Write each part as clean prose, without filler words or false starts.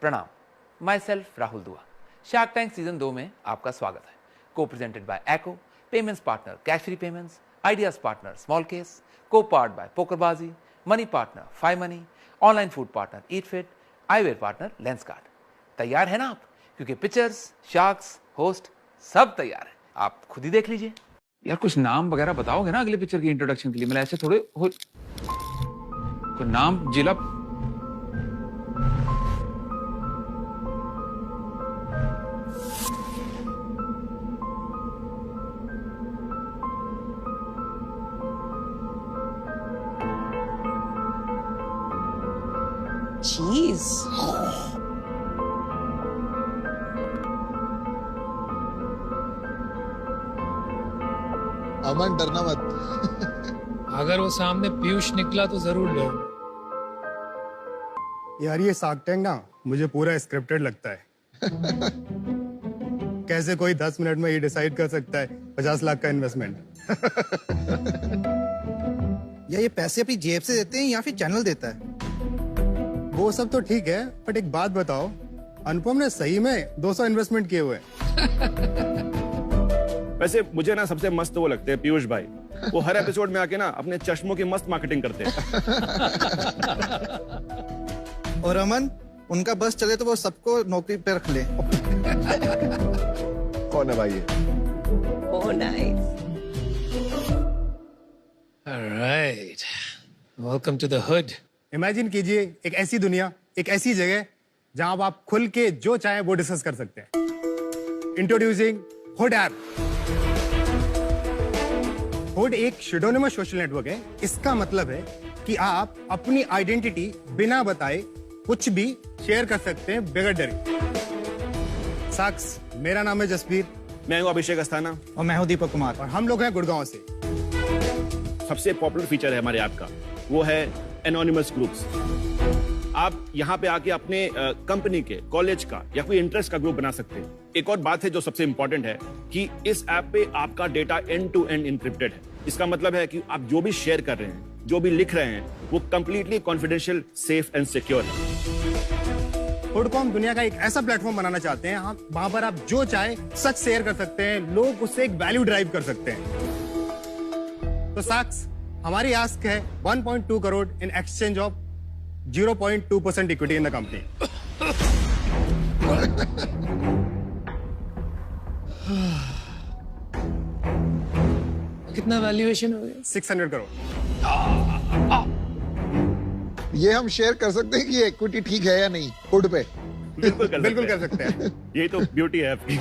प्रणाम, my self Rahul दुआ। Shark tank season 2 में आपका स्वागत है। Co presented by Acko, payments partner Cashfree payments, ideas partner Smallcase, co powered by PokerBaazi, money partner 5 money, online food partner EatFit, eyewear partner Lenskart. तैयार है ना आप? क्योंकि पिक्चर्स, शार्क्स, होस्ट सब तैयार है, आप खुद ही देख लीजिए। यार कुछ नाम वगैरह बताओगे ना अगले पिक्चर की इंट्रोडक्शन के लिए? मतलब ऐसे थोड़े हो कोई नाम जिला। Jeez. अमन डरना मत। अगर वो सामने पीयूष निकला तो जरूर लो। यार ये शार्क टैंक ना मुझे पूरा स्क्रिप्टेड लगता है। कैसे कोई 10 मिनट में ये डिसाइड कर सकता है 50 लाख का इन्वेस्टमेंट? या ये पैसे अपनी जेब से देते हैं या फिर चैनल देता है? वो सब तो ठीक है, बट एक बात बताओ, अनुपम ने सही में 200 इन्वेस्टमेंट किए हुए हैं। वैसे मुझे ना सबसे मस्त वो लगते हैं पीयूष भाई। वो हर एपिसोड में आके ना अपने चश्मों की मस्त मार्केटिंग करते हैं। और अमन, उनका बस चले तो वो सबको नौकरी पे रख ले। कौन है भाई ये? Oh, nice. All right. Welcome to the hood. Imagine कीजिए एक ऐसी दुनिया, एक ऐसी जगह जहां आप खुल के जो चाहे वो डिस्कस कर सकते हैं। Introducing hood app. हुड एक शिडोनिमस सोशल नेटवर्क है। इसका मतलब है कि आप अपनी आइडेंटिटी बिना बताए कुछ भी शेयर कर सकते हैं बगैर डरे। साक्स, मेरा नाम है जसबीर। मैं हूँ अभिषेक अस्थाना। और मैं हूँ दीपक कुमार। और हम लोग हैं गुड़गांव से। सबसे पॉपुलर फीचर है हमारे ऐप का, वो है एनोनिमस ग्रुप्स। आप यहाँ पे आके अपने कंपनी के, कॉलेज का या कोई इंटरेस्ट का ग्रुप बना सकते हैं। एक और बात है जो सबसे इंपॉर्टेंट है कि इस ऐप पे आपका data end to end encrypted है। इसका मतलब है कि आप जो भी शेयर कर रहे हैं, जो भी लिख रहे हैं, वो completely confidential, safe and secure है। हुड को हम दुनिया का एक ऐसा प्लेटफॉर्म बनाना चाहते हैं वहां पर आप जो चाहे सच शेयर कर सकते हैं, लोग उससे एक वैल्यू ड्राइव कर सकते हैं। तो साक्स, हमारी आस्क है 1.2 crore in exchange of 0.2% equity in the company. कितना वैल्यूएशन हो गया? 600 करोड़। ये हम शेयर कर सकते हैं कि इक्विटी ठीक है या नहीं हुड पे? बिल्कुल कर सकते हैं। यही तो ब्यूटी है आपकी।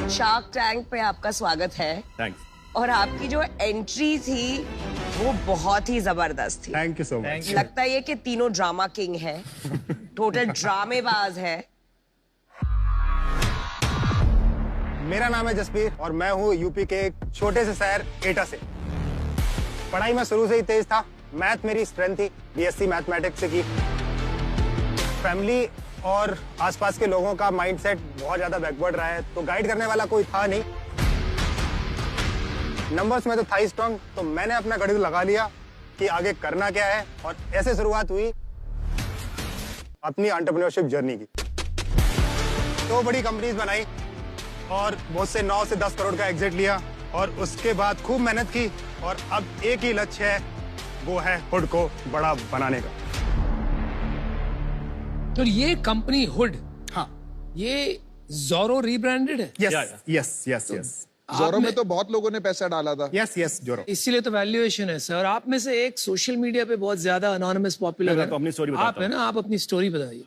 शार्क टैंक पे आपका स्वागत है। थैंक्स। और आपकी जो एंट्री थी वो बहुत ही जबरदस्त थी। Thank you so much. लगता है ये कि तीनों ड्रामा किंग है, टोटल ड्रामेबाज है। मेरा नाम है जसबीर और मैं हूँ यूपी के एक छोटे से शहर एटा से। पढ़ाई में शुरू से ही तेज था। मैथ मेरी स्ट्रेंथ थी, बीएससी मैथमेटिक्स से की। फैमिली और आसपास के लोगों का माइंडसेट बहुत ज्यादा बैकवर्ड रहा है, तो गाइड करने वाला कोई था नहीं। नंबर्स में तो था ही स्ट्रांग, तो मैंने अपना गणित लगा लिया कि आगे करना क्या है, और ऐसे शुरुआत हुई अपनी एंटरप्रेन्योरशिप जर्नी की। 2 बड़ी कंपनीज बनाई और मुझसे 9 से 10 करोड़ का एग्जिट लिया, और उसके बाद खूब मेहनत की, और अब एक ही लक्ष्य है, वो है हुड को बड़ा बनाने का। तो ये कंपनी हुड, हाँ, ये ज़ोरो रीब्रांडेड है? यस जोरो में तो बहुत लोगों ने पैसा डाला था। यस जोरो। इसीलिए तो वैल्यूएशन है सर। आप में से एक सोशल मीडिया पे बहुत ज्यादा अनोनिमस पॉपुलर है। तो अपनी स्टोरी बताता आप है ना, आप अपनी स्टोरी बताइए।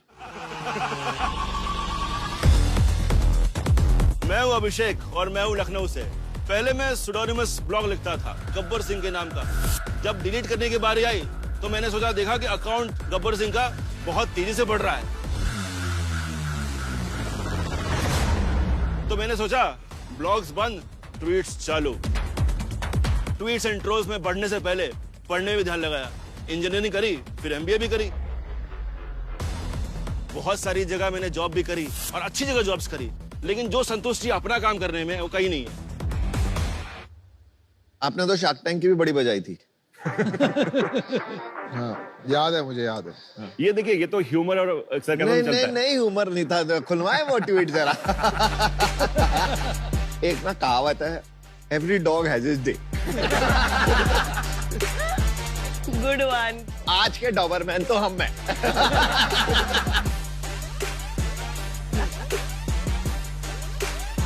मैं हूँ अभिषेक और मैं हूँ लखनऊ से। पहले मैं सुडोनिमस ब्लॉग लिखता था गब्बर सिंह के नाम का। जब डिलीट करने की बारी आई तो मैंने सोचा, देखा कि अकाउंट गब्बर सिंह का बहुत तेजी से बढ़ रहा है, तो मैंने सोचा ब्लॉग्स बंद, ट्वीट्स चालू। ट्वीट्स एंड ट्रोल्स में बढ़ने से पहले पढ़ने में भी ध्यान लगाया। इंजीनियरिंग करी, फिर एमबीए भी करी। बहुत सारी जगह मैंने जॉब भी करी और अच्छी जगह जॉब्स करी, लेकिन जो संतुष्टि अपना काम करने में वो कहीं नहीं है। आपने तो शार्क टैंक की भी बड़ी बजाई थी। हाँ, याद है, मुझे याद है। ये देखिए, ये तो ह्यूमर और सरकाज़म नहीं चलता नहीं है। नहीं, ह्यूमर नहीं था, तो खुलवाए वो ट्वीट जरा। एक ना कहावत है, every dog has his day. Good one. आज के डॉबरमैन तो हम हैं।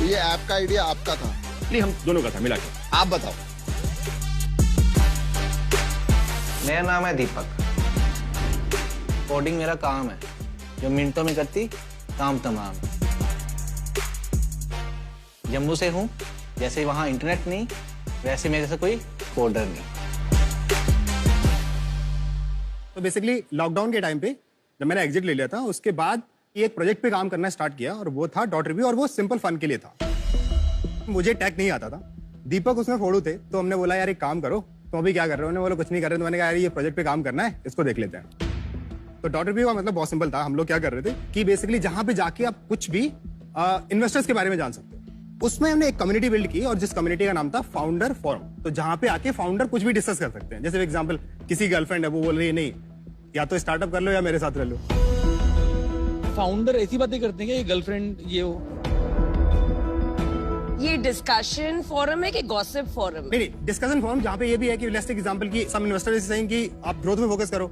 ये ऐप का आइडिया आपका था? नहीं, हम दोनों का था मिला के। आप बताओ। मेरा नाम है दीपक। कोडिंग मेरा काम है, जो मिनटों में करती काम तमाम। जम्मू से हूँ, जैसे वहाँ इंटरनेट नहीं, वैसे मेरे से कोई कोडर नहीं। तो बेसिकली लॉकडाउन के टाइम पे जब मैंने एग्जिट ले लिया था, उसके बाद ये एक प्रोजेक्ट पे काम करना स्टार्ट किया, और वो था डॉट रिव्यू, और वो सिंपल फन के लिए था। मुझे टेक नहीं आता था, दीपक उसमें फोड़ू थे, तो हमने बोला यार एक काम करो, तुम अभी क्या कर रहे हो? उन्होंने बोला कुछ नहीं कर रहे। तो मैंने कहा यार ये प्रोजेक्ट पे काम करना है, इसको देख लेते हैं। तो डॉट रिव्यू का मतलब बहुत सिंपल था। हम लोग क्या कर रहे थे कि बेसिकली जहां पे जाके आप कुछ भी इन्वेस्टर्स के बारे में जान सकते हो, उसमें हमने एक कम्युनिटी बिल्ड की, और जिस कम्युनिटी का नाम था फाउंडर फोरम। तो जहां पे आके फाउंडर कुछ भी डिस्कस कर सकते हैं। जैसे एग्जांपल, किसी गर्लफ्रेंड है, वो बोल रही है नहीं, या तो स्टार्टअप कर लो या मेरे साथ रह लो। फाउंडर ऐसी बातें करते हैं कि गर्लफ्रेंड ये हो। ये डिस्कशन फोरम है कि गॉसिप फोरम? नहीं, डिस्कशन फोरम जहां पे ये भी है कि लेट्स टेक एग्जांपल की सम इन्वेस्टर इज सेइंग कि आप ग्रोथ में फोकस करो।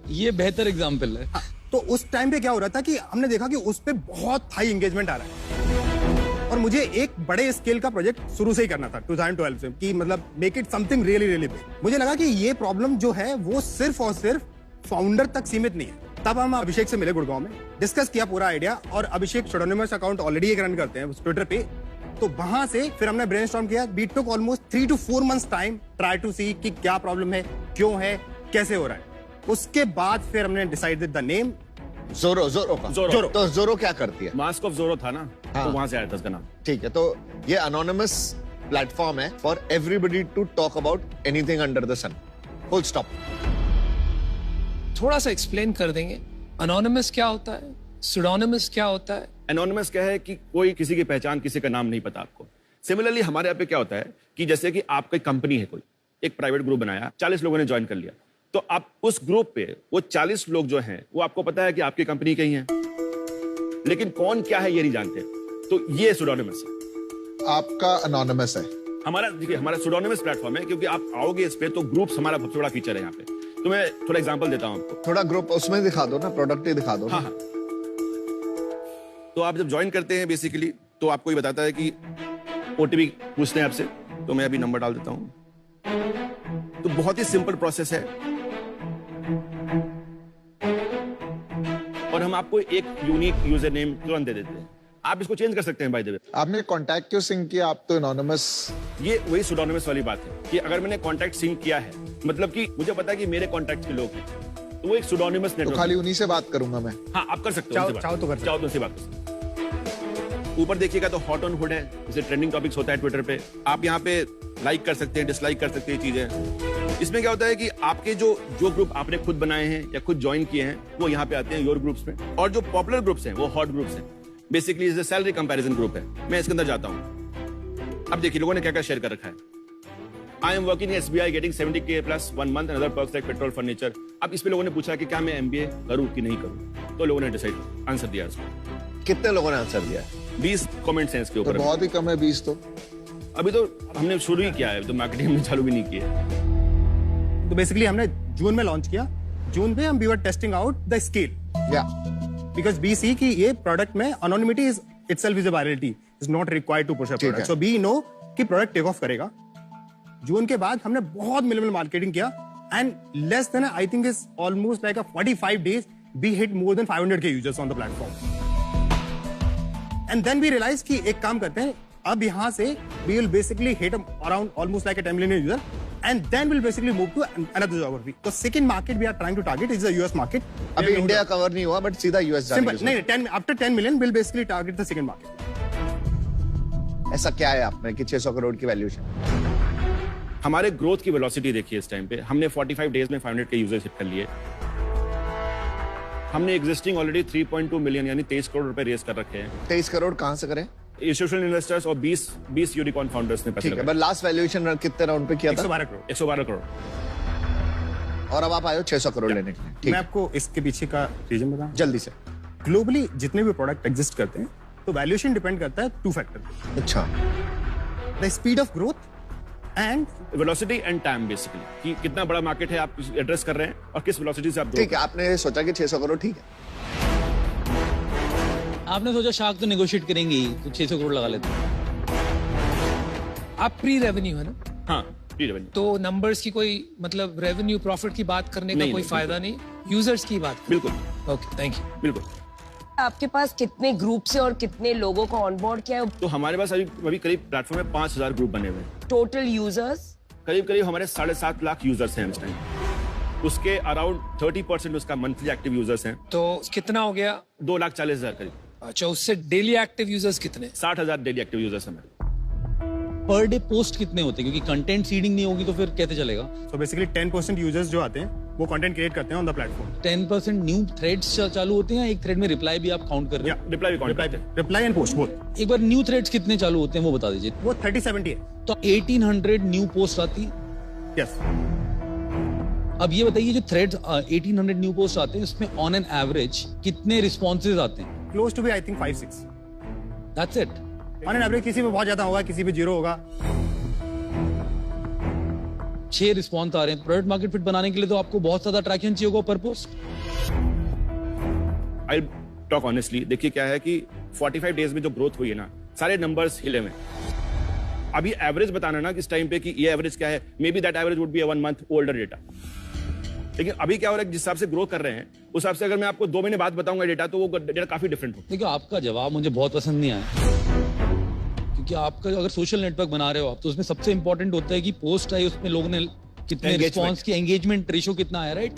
ये बेहतर एग्जाम्पल है। तो उस टाइम पे क्या हो रहा था कि हमने देखा कि उस पे बहुत हाई एंगेजमेंट आ रहा है, और मुझे एक बड़े स्केल का प्रोजेक्ट शुरू से ही करना था 2012 से, कि मतलब make it something really really big. मुझे लगा कि ये प्रॉब्लम जो है वो सिर्फ और सिर्फ फाउंडर तक सीमित नहीं है। तब हम अभिषेक से मिले गुड़गांव में, डिस्कस किया पूरा आइडिया, और अभिषेक सोडोनिमस अकाउंट ऑलरेडी एक रन करते हैं ट्विटर पे। तो वहां से फिर हमने ब्रेनस्टॉर्म किया। We took almost 3 to 4 months time try to see कि क्या प्रॉब्लम है, क्यों है, कैसे हो रहा है। उसके बाद फिर हमने डिसाइडेड द नेम जोरो। जोरो का जोरो। तो जोरो क्या करती है? मास्क ऑफ जोरो था ना, हाँ। तो वहां से आया था उसका नाम। ठीक है, तो ये अनोनिमस प्लेटफॉर्म है for everybody to talk about anything under the sun. Full stop. थोड़ा सा एक्सप्लेन कर देंगे, अनोनिमस क्या होता है, सुडोनिमस क्या होता है? एनोनिमस क्या है कि कोई किसी की पहचान, किसी का नाम नहीं पता आपको। सिमिलरली हमारे यहाँ पे क्या होता है कि जैसे कि आपकी कंपनी है, कोई एक प्राइवेट ग्रुप बनाया, 40 लोगों ने ज्वाइन कर लिया, तो आप उस ग्रुप पे वो 40 लोग जो हैं वो आपको पता है कि आपकी कंपनी कहीं है, लेकिन कौन क्या है ये नहीं जानते। तो ये सुडोनिमस है। आपका अनोनिमस है। हमारा देखिए, हमारा सुडोनिमस प्लेटफॉर्म है, क्योंकि आप आओगे इस पे तो ग्रुप्स हमारा सबसे बड़ा फीचर है यहाँ पे। तो मैं थोड़ा एग्जांपल देता हूँ आपको। थोड़ा ग्रुप उसमें दिखा दो ना, प्रोडक्ट ही दिखा दो ना। हाँ। तो आप जब ज्वाइन करते हैं बेसिकली, तो आपको ये बताता है कि ओटीपी पूछते हैं आपसे, तो मैं अभी नंबर डाल देता हूं। तो बहुत ही सिंपल प्रोसेस है, और हम आपको एक यूनिक यूजर नेम तुरंत दे देते हैं। आप इसको चेंज कर सकते हैं बाय द वे। आपने कॉन्टैक्ट क्यों सिंक किया? आप तो एनोनिमस। ये वही सुडोनिमस वाली बात है कि अगर मैंने कॉन्टैक्ट सिंक किया है, मतलब कि मुझे पता है कि मेरे कॉन्टैक्ट के लोग हैं, तो वो एक सुडोनिमस तो नेटवर्क। खाली उन्हीं से बात करूंगा मैं। हाँ, आप कर सकते हो, चाहो- उनसे बात। चाहो तो कर सकते हो। चाहो तो उनसे बात कर सकते हो। ऊपर देखिएगा तो हॉट ऑन हुड है, जैसे ट्रेंडिंग टॉपिक्स होता है ट्विटर पे, आप यहाँ पे लाइक कर सकते हैं, डिसलाइक कर सकते हैं चीजें। इसमें क्या होता है कि आपके जो ग्रुप आपने खुद बनाए हैं या खुद ज्वाइन किए हैं, वो यहाँ पे आते हैं योर ग्रुप्स में, और जो पॉपुलर ग्रुप्स हैं वो हॉट ग्रुप्स हैं। Basically is salary comparison group है। मैं इसके अंदर जाता हूँ। अब देखिए लोगों ने क्या क्या शेयर कर रखा है। I am working SBI getting 70K plus 1 month and other perks like petrol, furniture। अब इस पे लोगों ने पूछा कि क्या मैं MBA करूं कि नहीं करूं, तो लोगों ने डिसाइड आंसर दिया इसको। कितने लोगों ने आंसर दिया? 20 कमेंट्स हैं इसके तो ऊपर। बहुत ही कम है 20 तो। अभी तो हमने शुरू ही किया है, तो मार्केटिंग हमने चालू भी नहीं की है। तो बेसिकली हमने जून में लॉन्च किया। जून में हम we were testing out the scale, या बिकॉज वी सी कि ये प्रोडक्ट में anonymity is itself is a virality, is not required to push a product. So we know कि प्रोडक्ट टेक ऑफ करेगा। जून के बाद हमने बहुत मिनिमल मार्केटिंग किया, and less than I think is almost like 45 days we hit more than 500K users on the platform. And then we realise कि एक काम करते हैं, अब यहां से we will basically hit around almost like 10 million user, and then will basically move to another geography. तो second market we are trying to target is the US market. अभी इंडिया कवर नहीं हुआ, बट सीधा US जाने simple की नहीं, 10 after 10 million will basically target the second market. सोच। ऐसा क्या है आप में कि 600 करोड़ की वैल्यूएशन? हमारे ग्रोथ की वेलोसिटी देखिए इस टाइम पे, हमने 45 days में 500K यूजर्स हिट कर लिए। हमने एग्जिस्टिंग ऑलरेडी 3.2 million यानी 23 करोड़ रुपए रेस कर रखे हैं। 23 करोड़ कहां से करें? इंस्टीट्यूशनल इन्वेस्टर्स और 20 यूनिकॉर्न फाउंडर्स ने पैसे ठीक है, लगाए। बट लास्ट वैल्यूएशन कितने राउंड पे किया था? 112 करोड़। 112 करोड़। और अब आप आए हो 600 करोड़ लेने के लिए, ठीक मैं है। आपको इसके पीछे का रीजन बताऊं। जल्दी से। ग्लोबली जितने भी प्रोडक्ट एग्जिस्ट करते हैं तो वैल्यूएशन डिपेंड करता है 2 फैक्टर पे, अच्छा, the speed of growth and velocity and time basically, कि कितना बड़ा मार्केट है आप एड्रेस कर रहे हैं और किस वेलोसिटी से आप grow ठीक है। आपने सोचा कि 600 करोड़ ठीक है। आपने सोचा शार्क तो नेगोशिएट करेंगे ही, तो 600 करोड़ लगा लेते हैं। आप प्री रेवेन्यू है ना, हाँ, revenue। तो नंबर्स की कोई मतलब रेवेन्यू प्रॉफिट की बात करने का नहीं, कोई नहीं, फायदा नहीं, यूजर्स की बात। बिल्कुल ओके, थैंक यू। बिल्कुल। आपके पास कितने ग्रुप से और कितने लोगों को ऑनबोर्ड किया है? तो हमारे पास अभी करीब प्लेटफॉर्म में 5000 ग्रुप बने हुए हैं। टोटल यूजर्स करीब हमारे 7.5 लाख यूजर्स हैं इस टाइम। उसके अराउंड 30% उसका मंथली एक्टिव यूजर्स हैं। तो कितना हो गया? 2,40,000 करीब। अच्छा, उससे डेली एक्टिव यूजर्स कितने? 60,000 डेली एक्टिव यूजर्स हैं। पर डे पोस्ट कितने होते हैं, क्योंकि कंटेंट सीडिंग नहीं होगी तो फिर कैसे चलेगा? सो बेसिकली 10% यूजर्स जो आते हैं वो कंटेंट क्रिएट करते हैं on the platform. 10% new threads चालू होते हैं, एक थ्रेड में रिप्लाई भी आप काउंट कर रहे या हैं? रिप्लाई भी काउंट करते हैं। Reply and post both. एक बार न्यू थ्रेड्स कितने चालू होते हैं वो बता दीजिए। वो 30-70 है। तो 1800 न्यू पोस्ट आती। यस। अब ये बताइए, जो थ्रेड्स 1800 न्यू पोस्ट आते हैं उसमें ऑन एन एवरेज कितने रिस्पॉन्सेज आते हैं? Close to be I think 5-6। That's it. On an average किसी में बहुत ज्यादा होगा, किसी में 0 होगा। 6 रिस्पॉन्स आ रहे हैं। प्रोडक्ट मार्केट फिट बनाने के लिए तो आपको बहुत ज्यादा अट्रैक्शन चाहिए होगा पर पोस्ट। आई टॉक ऑनेस्टली, देखिए क्या है कि 45 डेज में जो ग्रोथ हुई है ना, सारे नंबर्स हिले हुए हैं। अभी एवरेज बताना ना किस टाइम पे कि ये एवरेज क्या है, may be that average would be 1 month older data. लेकिन अभी क्या हो रहा है, जिस हिसाब से ग्रो कर रहे हैं उस हिसाब से अगर मैं आपको 2 महीने बाद बताऊंगा डेटा, तो वो डेटा काफी डिफरेंट होगा। देखिए, आपका जवाब मुझे बहुत पसंद नहीं आया, क्योंकि आपका अगर सोशल नेटवर्क बना रहे हो आप, तो उसमें सबसे इंपॉर्टेंट होता है कि पोस्ट आई, उसमें लोगों ने कितने Engagement. रिस्पॉन्स की, एंगेजमेंट रेशियो कितना आया, right?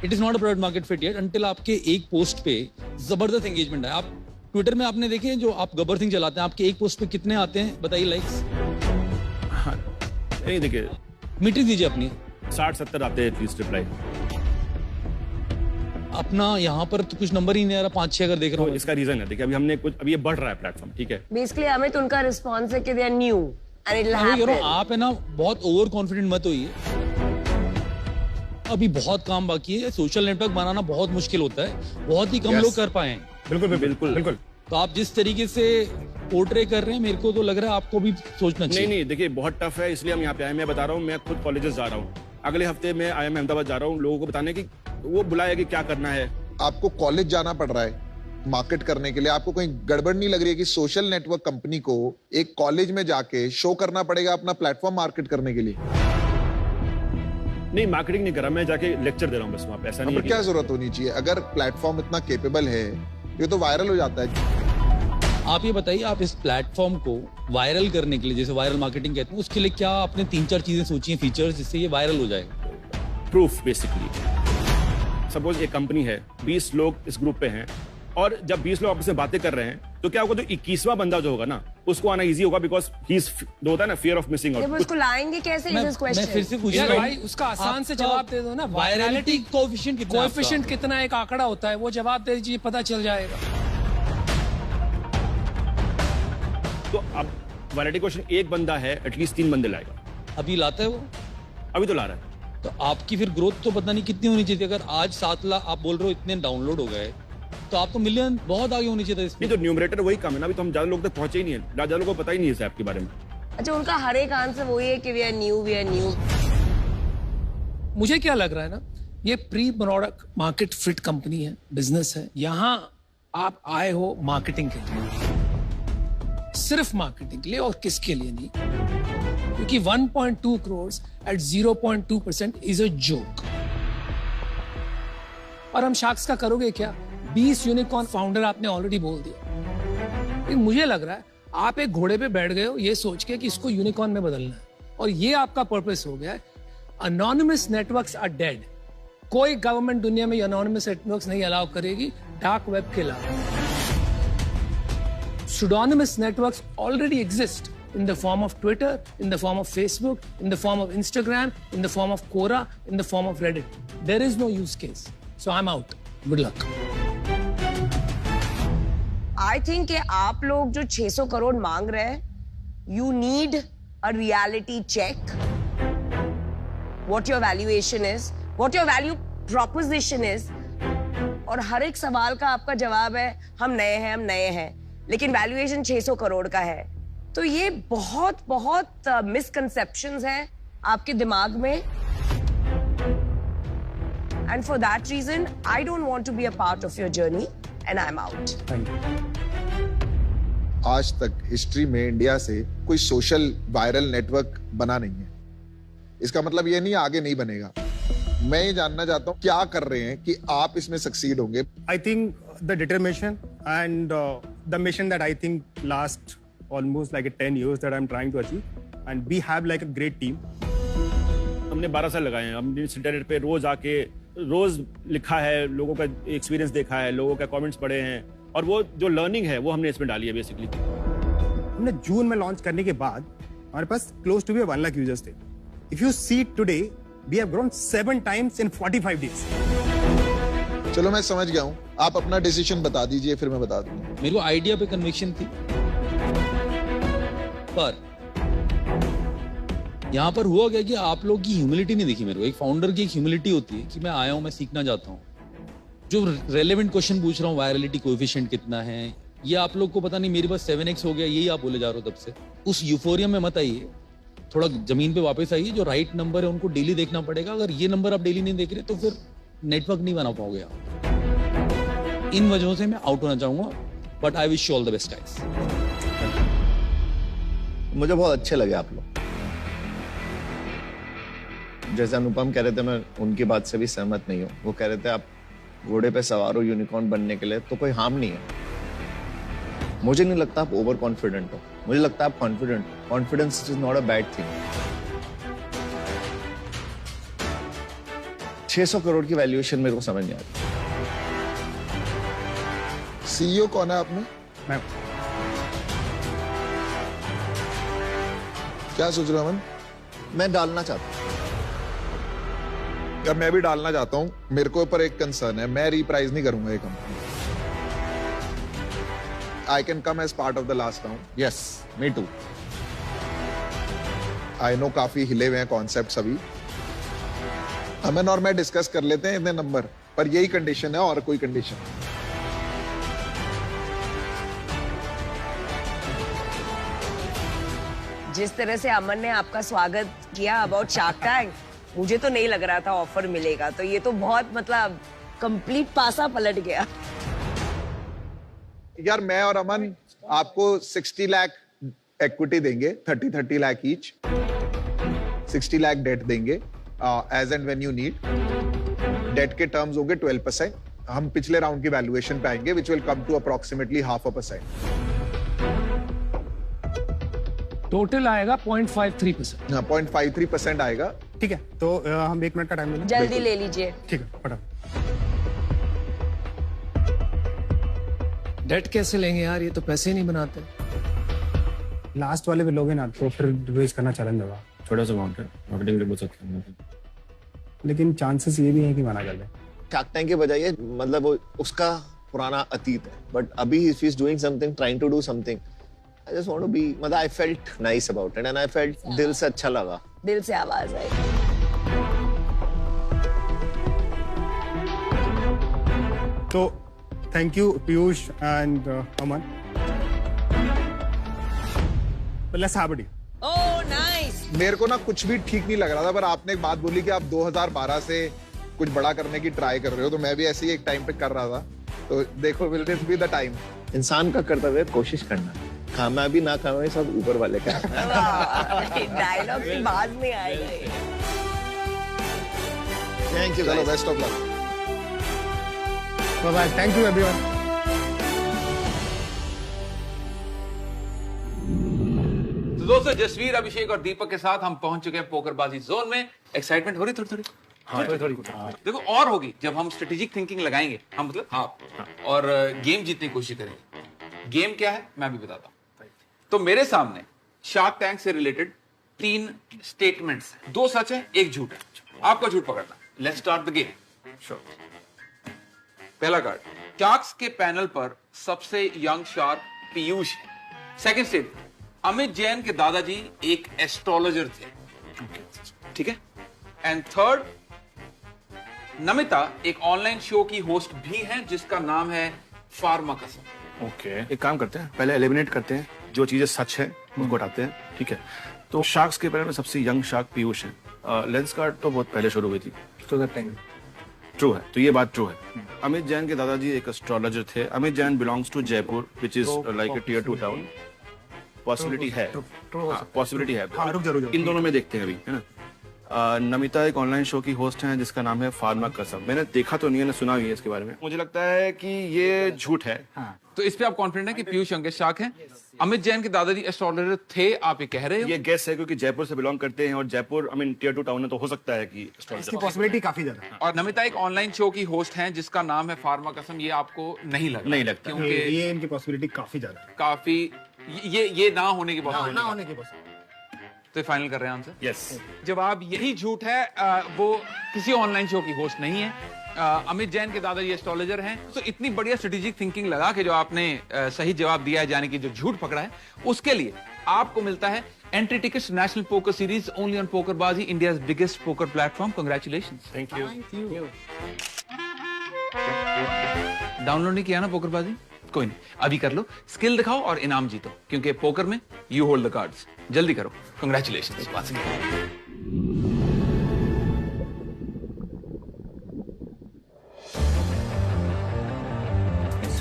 It is not a product market fit yet until आपके एक पोस्ट पे जबरदस्त एंगेजमेंट है। आप ट्विटर में आपने देखे, जो आप गब्बर सिंह चलाते हैं, आपके एक पोस्ट पे कितने आते हैं बताइए लाइक्स? नहीं देखिए, मीट्री दीजिए अपनी। 60-70 आते हैं एटलीस्ट रिप्लाई। अपना यहाँ पर तो कुछ नंबर ही नहीं आ रहा, 5-6 अगर देख रहा तो हूँ। इसका रीजन है, देखिए अभी हमने कुछ, अभी ये बढ़ रहा है प्लेटफॉर्म, ठीक है। बेसिकली हमें तो उनका रिस्पॉन्स है कि they are new and it will मैं वही कह रहा हूँ, हैपन। आप है ना बहुत ओवर कॉन्फिडेंट मत होइए, अभी बहुत काम बाकी है। सोशल नेटवर्क बनाना बहुत मुश्किल होता है, बहुत ही कम Yes. लोग कर पाए हैं। बिल्कुल बिल्कुल बिल्कुल। तो आप जिस तरीके से पोर्ट्रे कर रहे हैं, मेरे को तो लग रहा है आपको भी सोचना चाहिए। नहीं देखिए, बहुत टफ है, इसलिए हम यहाँ पे आए। मैं बता रहा हूँ, मैं खुद कॉलेजेस जा रहा हूँ। अगले हफ्ते मैं IIM अहमदाबाद जा रहा हूँ, लोगों को बताने की, वो बुलाया कि क्या करना है। आपको कॉलेज जाना पड़ रहा है मार्केट करने के लिए। आपको कोई गड़बड़ नहीं लग रही है कि सोशल नेटवर्क कंपनी को एक कॉलेज में जाके शो करना पड़ेगा अपना प्लेटफॉर्म मार्केट करने के लिए? नहीं, मार्केटिंग नहीं कर रहा, मैं जाके लेक्चर दे रहा हूँ बस वहाँ पे। ऐसा नहीं पर है क्या कि- जरूरत होनी चाहिए? अगर प्लेटफॉर्म इतना केपेबल है, ये तो वायरल हो जाता है। आप ये बताइए, आप इस प्लेटफॉर्म को वायरल करने के लिए, जैसे वायरल मार्केटिंग कहते हैं, उसके लिए क्या आपने 3-4 चीजें सोची हैं, फीचर्स, जिससे ये वायरल हो जाएगा? Proof basically. सपोज एक कंपनी है, 20 लोग इस ग्रुप पे हैं, और जब 20 लोग आपस में बातें कर रहे हैं, तो क्या होगा, जो 21वां बंदा जो होगा ना, उसको आना इजी होगा, बिकॉज ही जो होता है ना, फियर ऑफ मिसिंग जब आउट। उसको लाएंगे कैसे इस मैं क्वेश्चन? फिर से पूछ यार रहा हूँ, भाई, उसका आसान से आपका जवाब दे दो ना। वायरलिटी कोएफिशिएंट कितना है कोएफिशिएंट आपका? कितना एक आंकड़ा होता है, वो जवाब दे दीजिए, पता चल जाएगा। तो अब वैलिडिटी क्वेश्चन, एक बंदा है, एटलीस्ट 3 बंदे लाएगा। अभी लाता है वो? अभी तो ला रहा है। तो आपकी फिर ग्रोथ तो पता नहीं कितनी होनी चाहिए थी। अगर आज 7 लाख आप बोल रहे हो इतने डाउनलोड हो गए, तो आप तो मिलियन बहुत आगे होनी चाहिए था इसमें। नहीं, तो न्यूमरेटर वही कम है ना, अभी तो हम ज्यादा लोग तक पहुंचे ही नहीं है, ज्यादा लोगों को पता ही नहीं है इस ऐप के बारे में। अच्छा, उनका हर एक आंसर वही है कि वी आर न्यू। मुझे क्या लग रहा है ना, ये pre product market fit company है, बिजनेस है। यहाँ आप आए हो मार्केटिंग के लिए, सिर्फ मार्केटिंग के लिए, और किसके लिए नहीं, क्योंकि 1.2 crore at 0.2% is a joke. और हम शार्क्स का करोगे क्या? 20 यूनिकॉर्न फाउंडर आपने ऑलरेडी बोल दिया। लेकिन मुझे लग रहा है आप एक घोड़े पे बैठ गए हो ये सोच के कि इसको यूनिकॉर्न में बदलना है, और ये आपका पर्पस हो गया है। Anonymous networks are dead. कोई गवर्नमेंट दुनिया में अनोनिमस नेटवर्क्स नहीं अलाउ करेगी, डार्क वेब के अलावा। Pseudonymous networks already exist in the form of Twitter, in the form of Facebook, in the form of Instagram, in the form of Quora, in the form of Reddit. There is no use case. So I'm out. Good luck. I think कि आप लोग जो 600 करोड़ मांग रहे हैं, you need a reality check what your valuation is, what your value proposition is, और हर एक सवाल का आपका जवाब है हम नए हैं, लेकिन वैल्यूएशन 600 करोड़ का है। तो ये बहुत मिसकंसेप्शंस हैं आपके दिमाग में। And for that reason, I don't want to be a part of your journey, and I'm out. Thank you. आज तक हिस्ट्री में इंडिया से कोई सोशल वायरल नेटवर्क बना नहीं है। इसका मतलब ये नहीं आगे नहीं बनेगा। मैं ये जानना चाहता हूँ क्या कर रहे हैं कि आप इसमें सक्सीड होंगे। I think the determination and the mission that I think last almost like 10 years that I'm trying to achieve, and we have like a great team. हमने 12 साल लगाए हैं। हमने इंटरनेट पे रोज आके रोज लिखा है, लोगों का एक्सपीरियंस देखा है, लोगों का कमेंट्स पढ़े हैं, और वो जो लर्निंग है वो हमने इसमें डाली है बेसिकली। हमने जून में लॉन्च करने के बाद हमारे पास close to be 1 lakh users थे। If you see today we have grown 7 times in 45 days. चलो मैं समझ गया हूँ, आप अपना डिसीजन बता दीजिए फिर मैं बता दूंगा। मेरे को आइडिया पे कन्विक्शन थी, पर यहाँ पर हुआ क्या कि आप लोग की ह्यूमिलिटी नहीं दिखी मेरे को। एक फाउंडर की एक ह्यूमिलिटी होती है कि मैं आया हूँ, मैं सीखना चाहता हूँ। जो रेलेवेंट क्वेश्चन पूछ रहा हूँ, वायरलिटी कोएफिशिएंट कितना है, ये आप लोग को पता नहीं, मेरे पास 7x हो गया, यही आप बोले जा रहे हो तब से। उस यूफोरिया में मत आइए, थोड़ा जमीन पे वापस आइए। जो राइट नंबर है उनको डेली देखना पड़ेगा। अगर ये नंबर आप डेली नहीं देख रहे तो फिर नेटवर्क नहीं बना पाओगे आप। इन वजहों से मैं आउट होना चाहूंगा, but I wish you all the best guys. मुझे बहुत अच्छे लगे आप लोग। जैसे अनुपम कह रहे थे, मैं उनकी बात से भी सहमत नहीं हूँ। वो कह रहे थे आप घोड़े पे सवार हो यूनिकॉर्न बनने के लिए, तो कोई हार्म नहीं है। मुझे नहीं लगता आप ओवर कॉन्फिडेंट हो, मुझे लगता है आप confident. Confidence is not a bad thing. 600 crore की वैल्यूएशन मेरे को समझ नहीं आती। सीईओ कौन है आपने? मैं क्या सोच रहे हो अमन? मैं डालना चाहता हूँ। या मैं भी डालना चाहता हूँ। मेरे को ऊपर एक कंसर्न है, मैं रीप्राइज नहीं करूंगा ये कंपनी। I can come as part of the last round. Yes, me too. I know काफी हिले हुए हैं कॉन्सेप्ट अभी। अमन और मैं डिस्कस कर लेते हैं इतने नंबर पर, यही कंडीशन है और कोई कंडीशन। जिस तरह से अमन ने आपका स्वागत किया अबाउट शार्क टैंक, मुझे तो नहीं लग रहा था ऑफर मिलेगा। तो ये तो बहुत मतलब कंप्लीट पासा पलट गया। यार मैं और अमन आपको 60 लाख इक्विटी देंगे, 30 लाख ईच। 60 लाख डेट देंगे as and when you need. Debt के टर्म्स होंगे 12%। हम पिछले राउंड की वैल्यूएशन पे आएंगे which will come to approximately 0.5%। Total आएगा 0.53%। हाँ, 0.53% आएगा। ठीक है, तो हम 1 मिनट का टाइम लेना। जल्दी ले लीजिए। ठीक है, फटाफट। डेट कैसे लेंगे यार, ये तो पैसे ही नहीं बनाते। लास्ट वाले पे लोगे ना तो फिर रेज करना चैलेंज होगा। छोटा सा अमाउंट है, मार्केटिंग के लिए सकते हैं, लेकिन चांसेस ये भी हैं कि मना कर दे। शार्क टैंक के बजाय मतलब वो उसका पुराना अतीत है, बट अभी if he is doing something, trying to do something, I just want to be, मतलब I felt nice about it and I felt दिल से अच्छा लगा। दिल से आवाज आई। तो thank you Piyush and Aman. Let's have a deal. Oh nice. मेरे को ना कुछ भी ठीक नहीं लग रहा था, पर आपने एक बात बोली कि आप 2012 से कुछ बड़ा करने की ट्राई कर रहे हो, तो मैं भी ऐसे ही एक टाइम पे कर रहा था। तो देखो, will this be the time? इंसान का कर्तव्य है कोशिश करना, कामयाबी ना कामयाबी सब ऊपर वाले का। डायलॉग की बाद में आएगा ये। थैंक यू, चलो best of luck. Bye bye, thank you everyone. तो दोस्तों, जसवीर, अभिषेक और दीपक के साथ हम पहुंच चुके हैं पोकरबाजी जोन में। एक्साइटमेंट हो रही थोड़ी थोड़ी? थोड़ी। देखो और होगी जब हम स्ट्रेटेजिक थिंकिंग लगाएंगे, हम मतलब और गेम जीतने की कोशिश करेंगे। गेम क्या है मैं भी बताता हूं। तो मेरे सामने शार्क टैंक से रिलेटेड 3 स्टेटमेंट्स हैं। 2 सच है, 1 झूठ है। आपका झूठ पकड़ना। Let's start the game. पहला कार्ड, शार्क्स के पैनल पर सबसे यंग शार्क पीयूष है। सेकंड स्टेटमेंट, अमित जैन के दादाजी एक एस्ट्रोलॉजर थे। ठीक है? एंड थर्ड, नमिता एक ऑनलाइन शो की होस्ट भी हैं जिसका नाम है फार्मा कसम। ओके, एक काम करते हैं, पहले एलिमिनेट करते हैं, जो चीजें सच है उनको हटाते हैं, ठीक है। तो शार्क्स के बारे में सबसे यंग शार्क पीयूष है। लेंस कार्ड तो बहुत पहले शुरू हुई थी। ट्रू है, तो ये बात ट्रू है। अमित जैन के दादाजी एक एस्ट्रोलॉजर थे। Amit Jain belongs to Jaipur, which is like a tier 2 town. Possibility है, पॉसिबिलिटी है। इन दोनों में देखते हैं अभी, है ना। नमिता एक ऑनलाइन शो की होस्ट हैं जिसका नाम है फार्मा कसम। मैंने देखा तो नहीं है, सुना भी है इसके बारे में। मुझे लगता है कि ये झूठ है। तो इस पे आप कॉन्फिडेंट हैं कि पीयूष योंगेश शार्क हैं? अमित जैन के दादाजी एस्ट्रोलॉजर थे, आप ये कह रहे हो? ये गेस है क्योंकि जयपुर से बिलोंग करते हैं और जयपुर टियर 2 टाउन है, तो हो सकता है कि इसकी पॉसिबिलिटी काफी ज्यादा है। और नमिता एक ऑनलाइन शो की होस्ट हैं जिसका नाम है फार्मा कसम, ये आपको नहीं लगता? क्योंकि ये इनकी पॉसिबिलिटी काफी ज्यादा है। काफी ये ना होने की पॉसिबिलिटी, ना होने की पॉसिबिलिटी। तो फाइनल कर रहे हैं आंसर? यस। जवाब यही झूठ है। वो किसी ऑनलाइन शो की होस्ट नहीं है। अमित जैन के दादाजी एस्ट्रोलॉजर हैं। तो इतनी बढ़िया स्ट्रेटेजिक थिंकिंग लगा के जो आपने सही जवाब दिया है, यानी कि जो झूठ पकड़ा है, उसके लिए आपको मिलता है entry tickets national poker series only on पोकरबाजी, India's biggest poker platform. Congratulations. Thank you. Download नहीं किया ना पोकरबाजी? कोई नहीं, अभी कर लो, स्किल दिखाओ और इनाम जीतो, क्योंकि पोकर में यू होल्ड द कार्ड्स। जल्दी करो। Congratulations.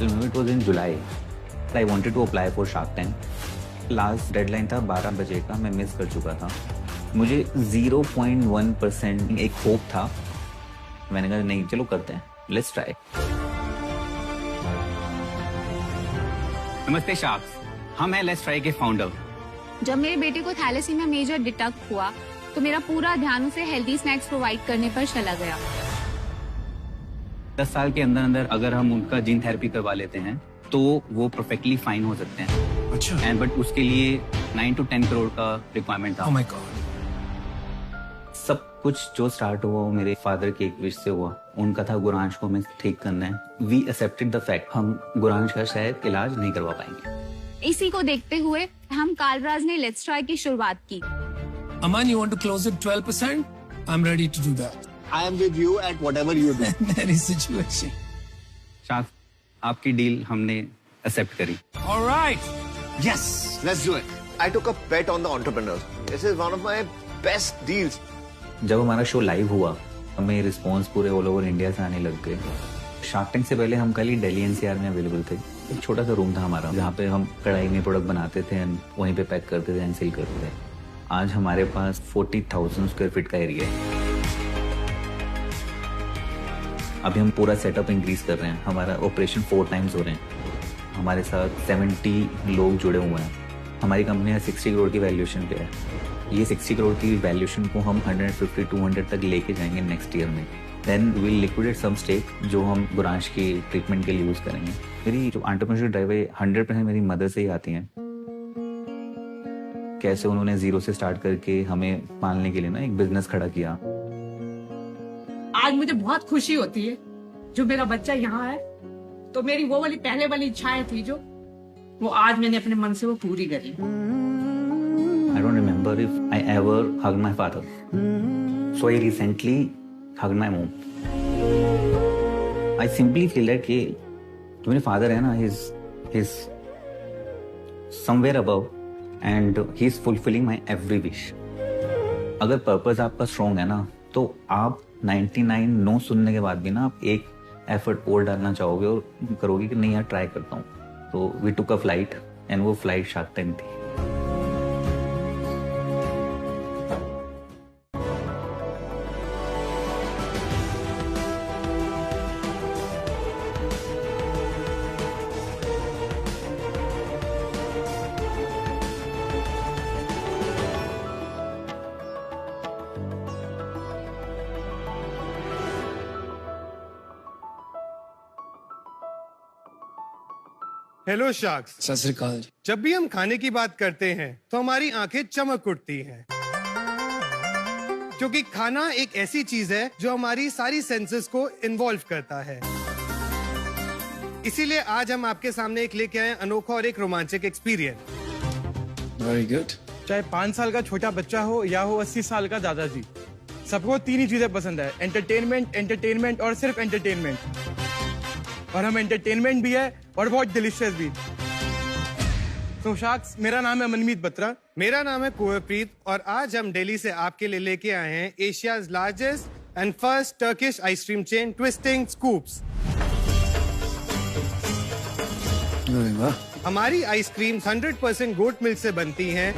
It was in July. I wanted to apply for Shark Tank. Last deadline था 12 बजे का, मैं मिस कर चुका था। मुझे 0.1% एक होप था। मैंने कहा नहीं, चलो करते हैं, लेट्स ट्राई। नमस्ते शार्क्स, हम हैं लेट्स ट्राई के फाउंडर। जब मेरे बेटे को थैलेसीमिया मेजर डिटेक्ट हुआ तो मेरा पूरा ध्यान उसे हेल्दी स्नैक्स प्रोवाइड करने पर चला गया। 10 साल के अंदर अंदर अगर हम उनका जीन थेरेपी करवा लेते हैं तो वो परफेक्टली फाइन हो सकते हैं। अच्छा। एंड बट उसके लिए 9 to 10 करोड़ का रिक्वायरमेंट था। Oh my God. सब कुछ जो स्टार्ट हुआ वो मेरे फादर के एक विश से हुआ। उनका था गुरांश को हमें ठीक करना है। वी एक्सेप्टेड द फैक्ट, हम गुरांश का शायद इलाज नहीं करवा पाएंगे। इसी को देखते हुए हम कालराज ने लेट्स ट्राई की शुरुआत की। Aman, you want to close it 12%? I'm ready to do that. I am with you at whatever you do. Any situation. Sharks, आपकी डील हमने एक्सेप्ट करी। All right. Yes, let's do it. I took a bet on the entrepreneurs. This is one of my best deals. जब हमारा show live हुआ, हमें response पूरे all over India से आने लग गए। शार्क टैंक से पहले हम खाली दिल्ली एनसीआर में अवेलेबल थे। एक छोटा सा रूम था हमारा, जहाँ पे हम कढ़ाई में प्रोडक्ट बनाते थे एंड वहीं पे पैक करते थे एंड सेल करते थे। आज हमारे पास 40,000 स्क्वायर फीट का एरिया है। अभी हम पूरा सेटअप इंक्रीज कर रहे हैं। हमारा ऑपरेशन 4 टाइम्स हो रहे हैं। हमारे साथ 70 लोग जुड़े हुए हैं। हमारी कंपनी 60 करोड़ की वैल्यूएशन पे है। ये 60 करोड़ की वैल्यूएशन को हम 150-200 तक लेके जाएंगे नेक्स्ट ईयर में। Then will liquidate some stake जो हम गुरांश की ट्रीटमेंट के लिए यूज करेंगे। मेरी जो एंटरप्रेन्योरशिप ड्राइव है 100% मेरी मदर से ही आती है। कैसे उन्होंने जीरो से स्टार्ट करके हमें पालने के लिए ना एक बिजनेस खड़ा किया। आज मुझे बहुत खुशी होती है जो मेरा बच्चा यहाँ है। तो मेरी वो वाली पहले वाली इच्छाएं थी जो वो आज मैंने अपने मन से वो पूरी करी। I don't remember if I ever hugged my father. So I recently hugged my mom. I simply feel that कि जो मेरे father है ना, he's somewhere above and he's fulfilling my every wish. अगर पर्पस आपका स्ट्रॉन्ग है ना, तो आप 99 नो सुनने के बाद भी ना आप एक एफर्ट और डालना चाहोगे और करोगे कि नहीं यार ट्राई करता हूँ। तो we took a flight and वो फ्लाइट शार्क टैंक थी। Hello sharks. सत श्री अकाल जी। जब भी हम खाने की बात करते हैं तो हमारी आंखें चमक उठती हैं, क्योंकि खाना एक ऐसी चीज है जो हमारी सारी सेंसेस को इन्वॉल्व करता है। इसीलिए आज हम आपके सामने एक लेके आए अनोखा और एक रोमांचक एक्सपीरियंस। Very good. चाहे 5 साल का छोटा बच्चा हो या हो 80 साल का दादाजी, सबको तीन ही चीजें पसंद है, एंटरटेनमेंट, एंटरटेनमेंट और सिर्फ एंटरटेनमेंट। और हम एंटरटेनमेंट भी है और बहुत डिलीशियस भी। तो शार्क्स, मेरा नाम है मनमीत बत्रा। मेरा नाम है कुंवरप्रीत और आज हम दिल्ली से आपके लिए लेके आए हैं Asia's largest and first Turkish ice cream chain twisting scoops. हमारी आइसक्रीम 100% गोट मिल्क से बनती हैं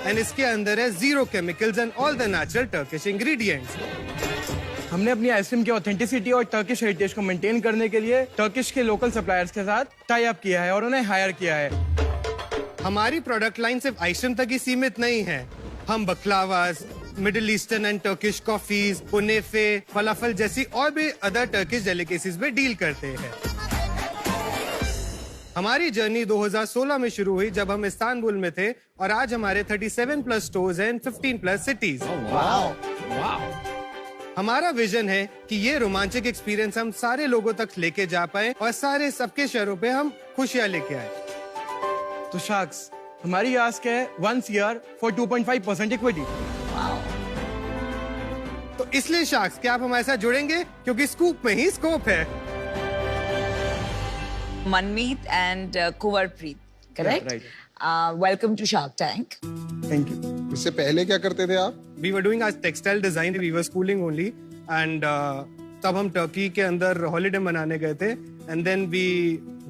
एंड इसके अंदर है 0 chemicals and all the natural Turkish ingredients. हमने अपनी आइसक्रीम की ऑथेंटिसिटी और टर्किश हेरिटेज को मेंटेन करने के लिए टर्किश के लोकल सप्लायर्स के साथ टाई अप किया है और उन्हें हायर किया है। हमारी प्रोडक्ट लाइन सिर्फ आइसक्रीम तक ही सीमित नहीं है। हम baklavas, middle eastern and Turkish coffees, कुनेफे, फलाफल जैसी और भी अदर टर्किश डेलिकेसीज में डील करते हैं। हमारी जर्नी 2016 में शुरू हुई जब हम इस्तांबुल में थे और आज हमारे 37+ स्टोर्स हैं 15+ सिटीज। हमारा विजन है कि ये रोमांचक एक्सपीरियंस हम सारे लोगों तक लेके जा पाए और सारे सबके शहरों पे हम खुशियां लेके आए। तो शार्क्स, हमारी आस्क है 1 year for 2.5% इक्विटी। तो इसलिए शार्क्स, क्या आप हमारे साथ जुड़ेंगे? क्योंकि स्कूप में ही स्कोप है। Manmeet and Kuwarpreet, correct? Right. Welcome to Shark Tank. Thank you. इससे पहले क्या करते थे आप? We were doing our textile design, we were schooling only, and तब हम टर्की के अंदर हॉलिडे मनाने गए थे, and then we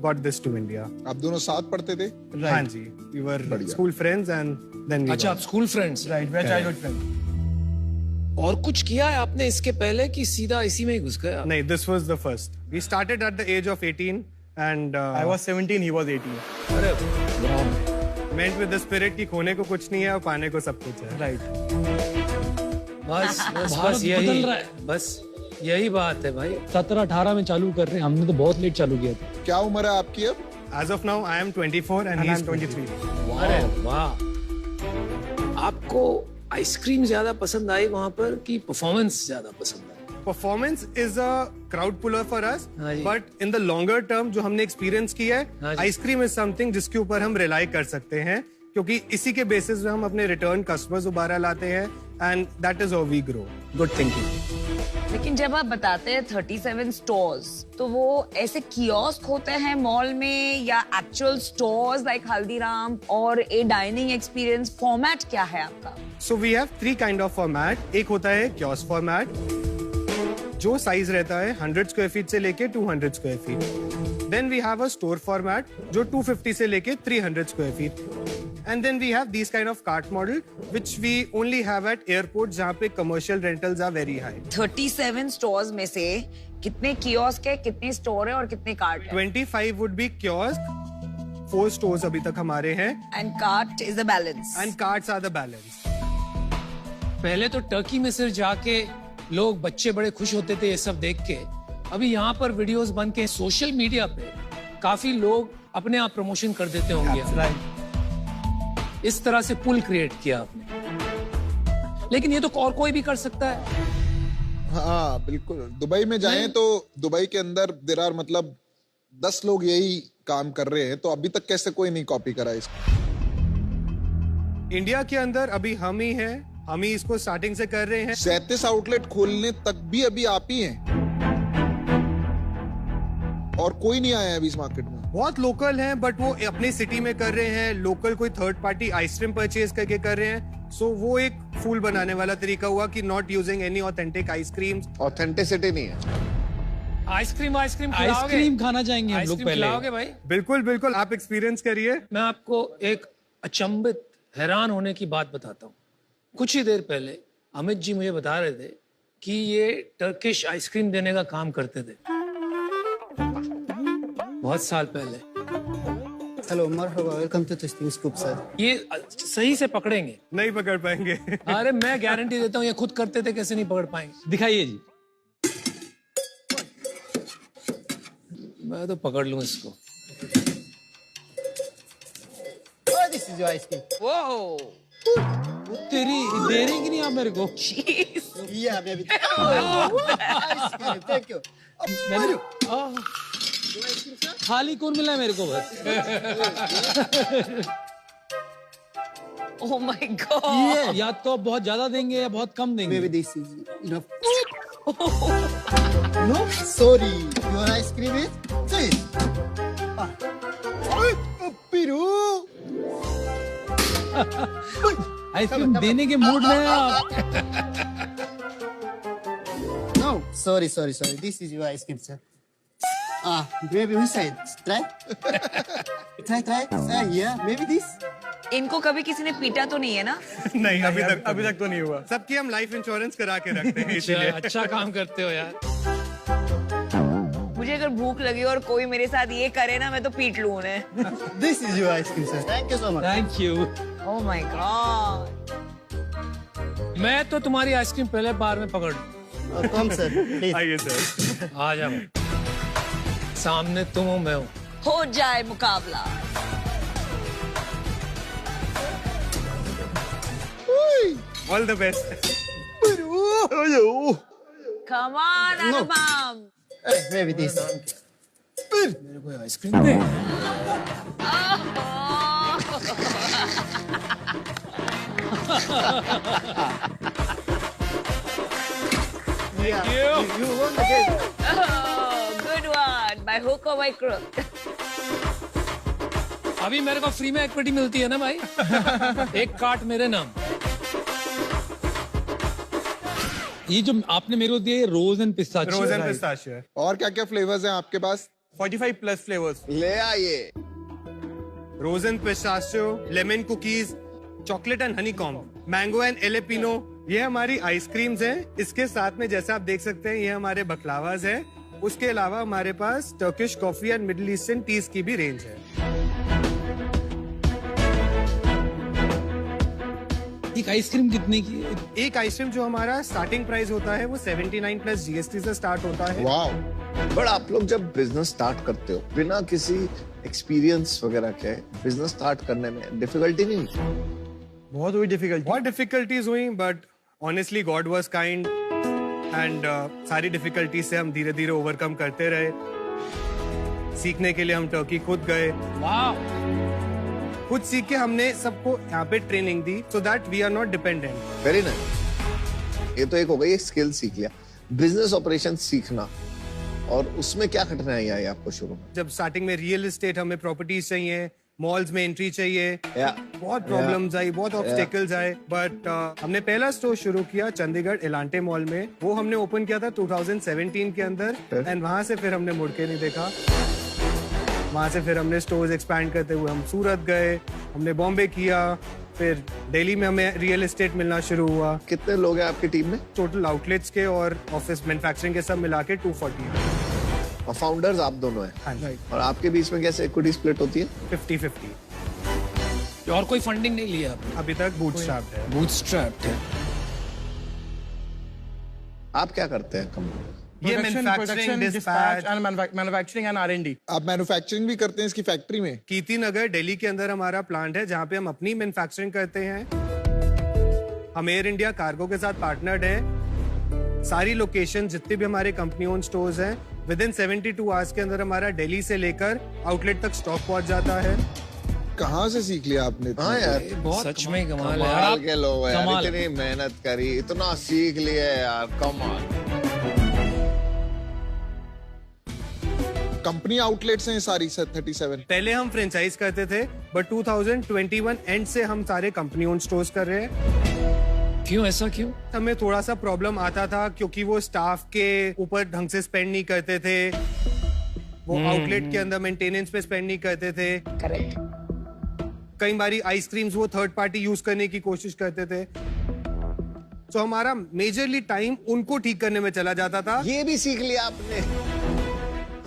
got this to India. आप दोनों साथ पढ़ते थे? हाँ जी, we were school friends and then we अच्छा, आप स्कूल फ्रेंड्स? राइट, वे चाइल्डहुड फ्रेंड। और कुछ किया है आपने इसके पहले कि सीधा इसी में ही घुस गए? नहीं, this was the first. We started at the age of 18 and I was 17, he was 18. अरे meant with the spirit कि खोने को कुछ नहीं है और पाने को सब कुछ है। राइट। बस यही, बस यही बात है भाई। 17-18 में चालू कर रहे हैं, हमने तो बहुत लेट चालू किया था। क्या उम्र है आपकी अब? As of now, I am 24 and he is 23. अरे वाह, आपको आइसक्रीम ज्यादा पसंद आई वहाँ पर कि परफॉर्मेंस ज्यादा पसंद आई? Performance is a crowd puller for us, हाँ जी। but in the longer term जो हमने एक्सपीरियंस किया हाँ है, जी। आइसक्रीम इज समथिंग जिसके ऊपर हम रिलाई कर सकते हैं क्योंकि इसी के बेसिस पे हम अपने रिटर्न कस्टमर्स दोबारा लाते हैं and that is how we grow. Good thinking. लेकिन जब आप बताते हैं 37 स्टोर्स, तो वो ऐसे कियोस्क होते हैं मॉल में या एक्चुअल स्टोर्स लाइक हल्दीराम, और ए डाइनिंग एक्सपीरियंस फॉर्मेट क्या है आपका? So we have 3 kind of format. एक होता है कियोस्क फॉर्मेट जो साइज रहता है 100 स्क्वायर फीट से लेके 200 square feet. Then we have a store format जो 250 से लेके 300 square feet. And then we have this kind of cart model which we only have at airport जहाँ पे commercial rentals are very high. 37 stores में से कितने kiosk है, कितने स्टोर है और कितने कार्ट है? 25 वुड बी कियोस्क, 4 स्टोर्स अभी तक हमारे हैं and cart is the balance. And carts are the balance. पहले तो टर्की में सिर्फ जाके लोग, बच्चे बड़े खुश होते थे ये सब देख के। अभी यहाँ पर वीडियोस बन के सोशल मीडिया पे काफी लोग अपने आप प्रमोशन कर देते होंगे। इस तरह से पुल क्रिएट किया आपने। लेकिन ये तो और कोई भी कर सकता है। हाँ बिल्कुल। दुबई में जाएं तो दुबई के अंदर देर आर मतलब 10 लोग यही काम कर रहे हैं, तो अभी तक कैसे कोई नहीं कॉपी करा इसको? इंडिया के अंदर अभी हम ही हैं, हम ही इसको स्टार्टिंग से कर रहे हैं। 37 आउटलेट खोलने तक भी अभी आप ही हैं और कोई नहीं आया है अभी इस मार्केट में। बहुत लोकल हैं बट वो अपनी सिटी में कर रहे हैं। लोकल कोई थर्ड पार्टी आइसक्रीम परचेज करके कर रहे हैं। सो वो एक फूल बनाने वाला तरीका हुआ कि not using any authentic ice cream. Authenticity नहीं है। आइसक्रीम खाना चाहेंगे हम लोग पहले। खिलाओगे भाई? बिल्कुल बिल्कुल, आप एक्सपीरियंस करिए। मैं आपको एक अचंभित, हैरान होने की बात बताता हूँ। कुछ ही देर पहले अमित जी मुझे बता रहे थे कि ये टर्किश आइसक्रीम देने का काम करते थे बहुत साल पहले। हेलो, मरहबा, welcome to Twisting Scoop sir. ये सही से पकड़ेंगे? नहीं पकड़ पाएंगे। अरे मैं गारंटी देता हूँ, ये खुद करते थे, कैसे नहीं पकड़ पाएंगे? दिखाइए जी। मैं तो पकड़ लूं इसको। This is your ice cream. वो तेरी दे रही कि नहीं आप मेरे को? या मैं भी। Thank you. खाली कौन मिला है मेरे को बस? Oh my God. या तो आप बहुत ज्यादा देंगे या बहुत कम देंगे. Maybe this is enough. No, sorry. Your ice cream is this. Piru. Ice cream देने के मूड में हैं आप. No, sorry. This is your ice cream, sir. Maybe which side? Try. Try. Yeah, maybe this. इनको कभी किसी ने पीटा तो नहीं है ना? नहीं, अभी तक तो नहीं हुआ. सबकी हम लाइफ इंश्योरेंस करा के रखते हैं इसीलिए. अच्छा काम करते हो यार. मुझे अगर भूख लगी और कोई मेरे साथ ये करे ना, मैं तो पीट लूं उन्हें. This is your ice cream, sir. Thank you so much. Thank you. Oh my God. मैं तो तुम्हारी आइसक्रीम पहले बार में पकड़ लूं. Come, sir. Please. आइए सर. आ जाओ. सामने तुम हो, मैं हूँ. हो जाए मुकाबला. All the best. Come on, Anupam. Maybe this. मेरे को ice cream they. Yeah. You won again. Oh, good one. By hook or by crook. अभी मेरे को फ्री में इक्विटी मिलती है ना भाई. एक कार्ट मेरे नाम. ये जो आपने मेरे को दिए रोज and pistachio. Rose and pistachio. और क्या क्या फ्लेवर्स हैं आपके पास? 45 प्लस फ्लेवर्स. ले आइए. Rose and pistachio, lemon cookies, chocolate and honeycomb, mango and jalapeno. ये हमारी आइसक्रीम्स हैं. इसके साथ में जैसे आप देख सकते हैं ये हमारे बकलावाज हैं. उसके अलावा हमारे पास Turkish coffee and Middle Eastern teas की भी रेंज है. एक आइसक्रीम कितने की है? एक आइसक्रीम जो हमारा स्टार्टिंग प्राइस होता है वो 79 प्लस जीएसटी से स्टार्ट होता है. वाओ. बट आप लोग जब बिजनेस स्टार्ट करते हो बिना किसी एक्सपीरियंस वगैरह के बिजनेस स्टार्ट करने में डिफिकल्टी नहीं? बहुत डिफिकल्टीज हुई but honestly God was kind and सारी डिफिकल्टी से हम धीरे धीरे ओवरकम करते रहे. सीखने के लिए हम टर्की खुद गए. वाह. खुद सीख के हमने सबको यहाँ पे ट्रेनिंग दी so that we are not dependent. Very nice. ये तो एक हो गई, एक स्किल सीख लिया. बिजनेस ऑपरेशन सीखना, और उसमें क्या कठिनाई आई आपको शुरू में? जब स्टार्टिंग में रियल एस्टेट हमें प्रॉपर्टीज चाहिए, मॉल्स में एंट्री चाहिए, बहुत प्रॉब्लम्स आई, बहुत ऑब्स्टेकल्स आए. बट हमने पहला स्टोर शुरू किया चंडीगढ़ इलांटे मॉल में. वो हमने ओपन किया था 2017 के अंदर एंड वहां से फिर हमने मुड़ के नहीं देखा. वहां से फिर हमने स्टोर्स एक्सपैंड करते हुए हम सूरत गए, हमने बॉम्बे किया, फिर दिल्ली में हमें रियल एस्टेट मिलना शुरू हुआ. कितने लोग हैं आपकी टीम में? टोटल आउटलेट्स के और ऑफिस मैन्युफैक्चरिंग के सब मिला के 240 है. और फाउंडर्स आप दोनों हैं? हाँ. और आपके बीच में कैसे इक्विटी स्प्लिट होती है? 50-50. और कोई फंडिंग नहीं लिया आपने? अभी तक बूटस्ट्रैप्ड है. बूटस्ट्रैप्ड है. आप क्या करते हैं कंपनी? ये manufacturing, dispatch and manufacturing and R&D. आप मैन्युफैक्चरिंग भी करते हैं इसकी फैक्ट्री में? कीर्ति नगर दिल्ली के अंदर हमारा प्लांट है जहाँ पे हम अपनी मैन्युफैक्चरिंग करते हैं. हम एयर इंडिया कार्गो के साथ पार्टनर्ड हैं. सारी लोकेशन जितने भी हमारे कंपनी ओन स्टोर्स हैं विद इन 72 आवर्स के अंदर हमारा दिल्ली से लेकर आउटलेट तक स्टॉक पहुंच जाता है. कहाँ से सीख लिया आपने? हाँ यार, सच में कमाल है. कमाल के लोग हैं यार. इतनी मेहनत करी, इतना सीख लिया यार, कमाल. कंपनी आउटलेट्स हैं सारी 37? पहले हम फ्रेंचाइज करते थे बट 2021 एंड से हम सारे कंपनी ओन स्टोर्स कर रहे हैं. क्यों, ऐसा क्यों? हमें थोड़ा सा प्रॉब्लम आता था क्योंकि वो स्टाफ के ऊपर ढंग से स्पेंड नहीं करते थे. वो आउटलेट के अंदर मेंटेनेंस पे स्पेंड नहीं करते थे. करेक्ट. कई बारी आइसक्रीम्स वो थर्ड पार्टी यूज करने की कोशिश करते थे. तो हमारा मेजरली टाइम उनको ठीक करने में चला जाता था. ये भी सीख लिया आपने.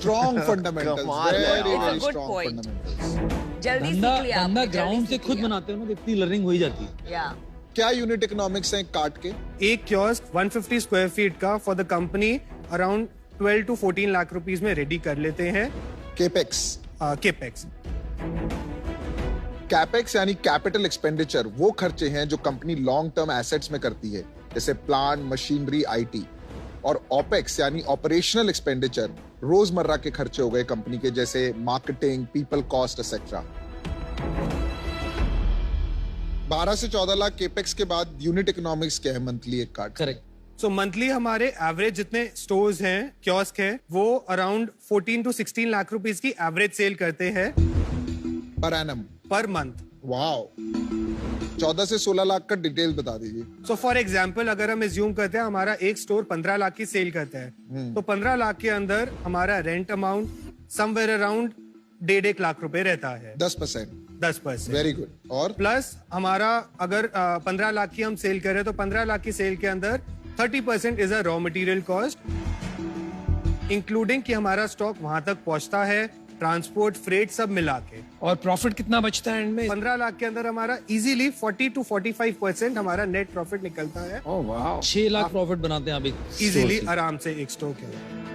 Strong fundamentals, very good strong point. Fundamentals. जल्दी सीख लिया. धंधा ग्राउंड से खुद बनाते हो ना, तो इतनी लर्निंग हो ही जाती है. या क्या यूनिट इकोनॉमिक्स हैं कार्ट के? एक कियोस्क 150 स्क्वायर फीट का for the company around 12 to 14 lakh rupees में रेडी कर लेते हैं. केपेक्स. कैपेक्स यानी कैपिटल एक्सपेंडिचर वो खर्चे हैं जो कंपनी लॉन्ग टर्म एसेट्स में करती है, जैसे प्लांट, मशीनरी, आईटी. और ओपेक्स यानी ऑपरेशनल एक्सपेंडिचर रोजमर्रा के खर्चे हो गए कंपनी के, जैसे मार्केटिंग, पीपल कॉस्ट एक्सेट्रा. 12 से 14 लाख केपेक्स के बाद यूनिट इकोनॉमिक्स क्या है मंथली एक कार्ड? करेक्ट। सो मंथली हमारे एवरेज जितने स्टोर्स हैं, कियोस्क हैं, वो अराउंड 14 to 16 लाख रुपीस की एवरेज सेल करते हैं per annum, per month. Wow. 14 से 16 लाख का डिटेल बता दीजिए। सो फॉर एग्जाम्पल अगर हम एज्यूम करते हैं हमारा एक स्टोर 15 लाख की सेल करता है, तो 15 लाख के अंदर हमारा rent amount somewhere around 1.5 lakh रुपए रहता है। 10%। Very good. और प्लस हमारा अगर 15 लाख की हम सेल करें तो 15 लाख की सेल के अंदर 30% is a raw material cost, including कि हमारा स्टॉक वहां तक पहुंचता है, ट्रांसपोर्ट, फ्रेट सब मिला के। और प्रॉफिट कितना बचता है एंड में? 15 लाख के अंदर हमारा इजीली 40 to 45% हमारा नेट प्रॉफिट निकलता है। ओह वाह, 6 लाख प्रॉफिट बनाते हैं आप एक इजीली store से। आराम से एक स्टोर के अंदर।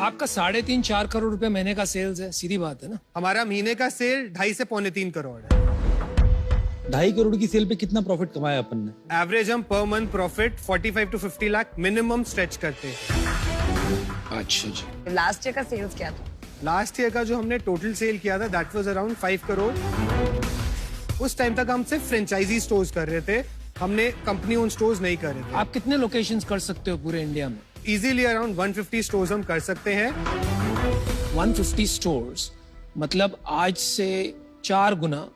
आपका 3.5-4 करोड़ रुपए महीने का सेल्स है, सीधी बात है ना? हमारा महीने का सेल 2.5 से 3.25 करोड़ है। 2.5 करोड़ की सेल पे कितना प्रॉफिट कमाया अपन ने? एवरेज हम per month profit 45 to 50 lakh minimum stretch करते हैं। अच्छा जी। लास्ट ईयर का सेल्स क्या था? लास्ट ईयर का जो हमने टोटल सेल किया था दैट वाज अराउंड 5 करोड़। उस टाइम तक हम सिर्फ फ्रेंचाइजी स्टोर्स कर रहे थे, हमने कंपनी ओन स्टोर्स नहीं कर रहे थे। आप कितने लोकेशंस कर सकते हो पूरे इंडिया में? इजीली अराउंड 150 स्टोर्स हम कर सकते हैं। 150 स्टोर्स मतलब आज से 4 गुना,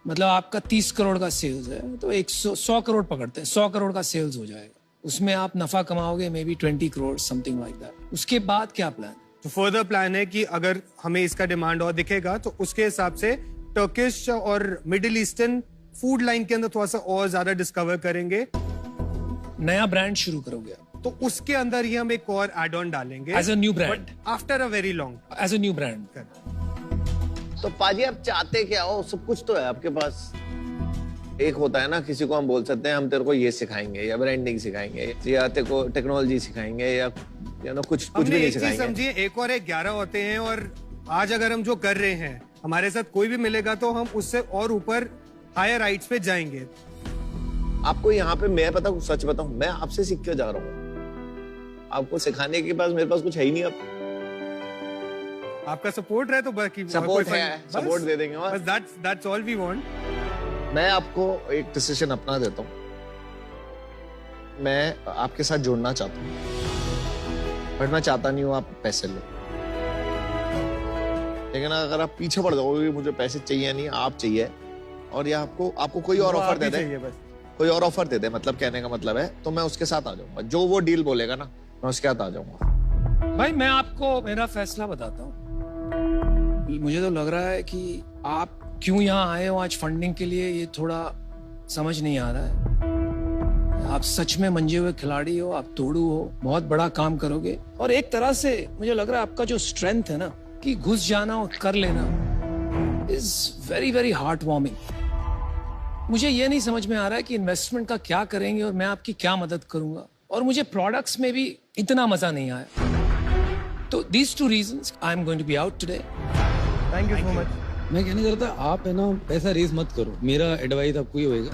मतलब आपका 30 करोड़ का सेल्स है तो 100 करोड़ पकड़ते हैं, 100 करोड़ का सेल्स हो जाएगा। उसमें आप नफा कमाओगे maybe 20 crore something like that. उसके बाद क्या प्लान? तो फर्दर प्लान है कि अगर हमें इसका डिमांड और दिखेगा तो उसके हिसाब से टर्किश और मिडिल ईस्टर्न फूड लाइन के अंदर थोड़ा सा और ज्यादा डिस्कवर करेंगे। नया ब्रांड शुरू करोगे आप? तो उसके अंदर ही हम एक और एड ऑन डालेंगे as a new brand, after a very long, as a new brand. तो पाजी आप चाहते क्या हो? सब कुछ तो है आपके पास। एक होता है ना, किसी को हम बोल सकते हैं हम तेरे को ये सिखाएंगे या ब्रांडिंग सिखाएंगे या तेरे को टेक्नोलॉजी सिखाएंगे या कुछ भी नहीं सिखाएंगे। समझिए एक और एक 11 होते हैं और आज अगर हम जो कर रहे हैं हमारे साथ कोई भी मिलेगा तो हम उससे और ऊपर हायर हाइट्स पे जाएंगे। आपको यहाँ पे मैं पता सच बताऊं, मैं आपसे सीख के जा रहा हूँ। आपको सिखाने के पास मेरे पास कुछ है ही नहीं। अब आपका सपोर्ट रहे तो बाकी सपोर्ट है, सपोर्ट दे देंगे। और that's all we want। मैं आपको एक डिसीजन अपना देता हूँ, मैं आपके साथ जुड़ना चाहता हूँ बट मैं चाहता नहीं हूँ आप पैसे लो। लेकिन अगर आप पीछे पड़ जाओगे, मुझे पैसे चाहिए नहीं, आप चाहिए, और या आपको कोई और ऑफर दे दे, कोई और ऑफर दे दे, मतलब कहने का मतलब है, तो मैं उसके साथ आ जाऊंगा। जो वो डील बोलेगा ना मैं उसके साथ आ जाऊंगा। भाई मैं आपको मेरा फैसला बताता हूँ। मुझे तो लग रहा है कि आप क्यों यहाँ आए हो आज फंडिंग के लिए, ये थोड़ा समझ नहीं आ रहा है। आप सच में मंजे हुए खिलाड़ी हो, आप तोड़ू हो, बहुत बड़ा काम करोगे। और एक तरह से मुझे लग रहा है आपका जो स्ट्रेंथ है ना, कि घुस जाना और कर लेना, is very very heart warming. मुझे ये नहीं समझ में आ रहा है कि इन्वेस्टमेंट का क्या करेंगे और मैं आपकी क्या मदद करूंगा, और मुझे प्रोडक्ट्स में भी इतना मजा नहीं आया। तो these 2 reasons I am going to be out today. Thank you so much। मैं कहना चाहता था आप है ना पैसा रेज मत करो। मेरा एडवाइस आपको ये होएगा,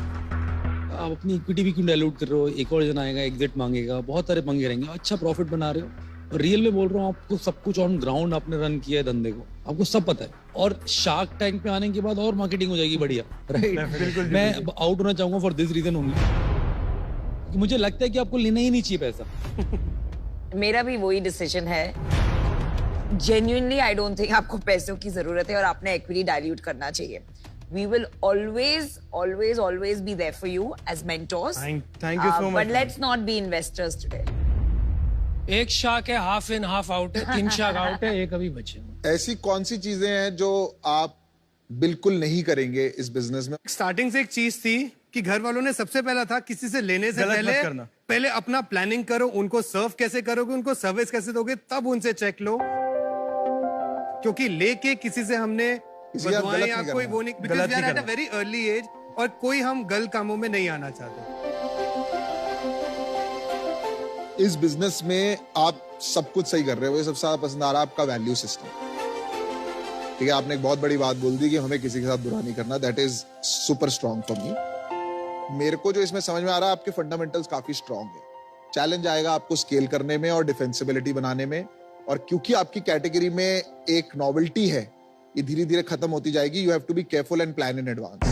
आप अपनी इक्विटी भी क्यों डाइल्यूट कर रहे हो? एक और जन आएगा, एग्जिट मांगेगा, बहुत सारे पंगे रहेंगे। अच्छा प्रॉफिट बना रहे हो, और रियल में बोल रहा हूँ, आपको सब कुछ ऑन ग्राउंड आपने रन किया है धंधे को, आपको सब पता है। और शार्क टैंक पे आने के बाद और मार्केटिंग हो जाएगी बढ़िया, राइट? मैं आउट होना चाहूंगा फॉर दिस रीजन ओनली। मुझे लगता है कि आपको लेना ही नहीं चाहिए पैसा। मेरा भी वही डिसीजन है। जेन्युइनली आई डोंट थिंक आपको पैसों की जरूरत है और आपने इक्विटी डाइल्यूट करना चाहिए। We will always be there for you as mentors. Thank you so much. But let's not be investors today. एक शाख है, हाफ इन हाफ आउट है, 3 शाख आउट है, एक अभी बचे। ऐसी कौन सी चीजें हैं जो आप बिल्कुल नहीं करेंगे इस बिजनेस में? स्टार्टिंग से एक चीज थी कि घर वालों ने सबसे पहला था किसी से लेने से पहले अपना प्लानिंग करो, उनको सर्व कैसे करोगे, उनको सर्विस कैसे दोगे, तब उनसे चेक लो। क्योंकि लेके किसी से हमने बदवाएं या कोई वो नहीं, because we are at a very early age, और कोई हम गलत कामों में नहीं आना चाहते। इस बिजनेस में आप सब कुछ सही कर रहे हो, ये सबसे ज्यादा पसंद आ रहा है आपका वैल्यू सिस्टम। ठीक है, आपने एक बहुत बड़ी बात बोल दी कि हमें किसी के साथ बुरा नहीं करना, that is super strong for me. मेरे को जो इसमें समझ में आ रहा है, आपके फंडामेंटल्स काफी स्ट्रॉन्ग है। चैलेंज आएगा आपको स्केल करने में और डिफेंसिबिलिटी बनाने में, और क्योंकि आपकी कैटेगरी में एक नॉवेल्टी है, ये धीरे धीरे खत्म होती जाएगी। You have to be careful and plan in advance.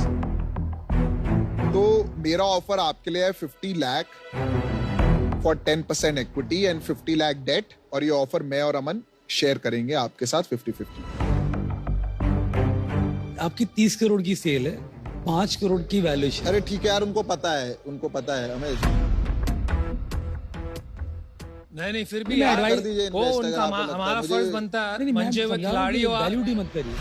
मेरा ऑफर आपके लिए है 50 lakh for 10% equity and 50 lakh debt, और ये ऑफर मैं और अमन शेयर करेंगे आपके साथ 50-50। आपकी 30 करोड़ की सेल है, 5 करोड़ की वैल्यूएशन। अरे ठीक है यार, उनको पता है हमें। नहीं फिर भी नहीं, यार, advice कर दीजिए वो investor, उनका अगर आपको लगता है। हमारा मुझे- फर्ज बनता है, मंजे हुए खिलाड़ी हो आप, वैल्यूटी मत करिए।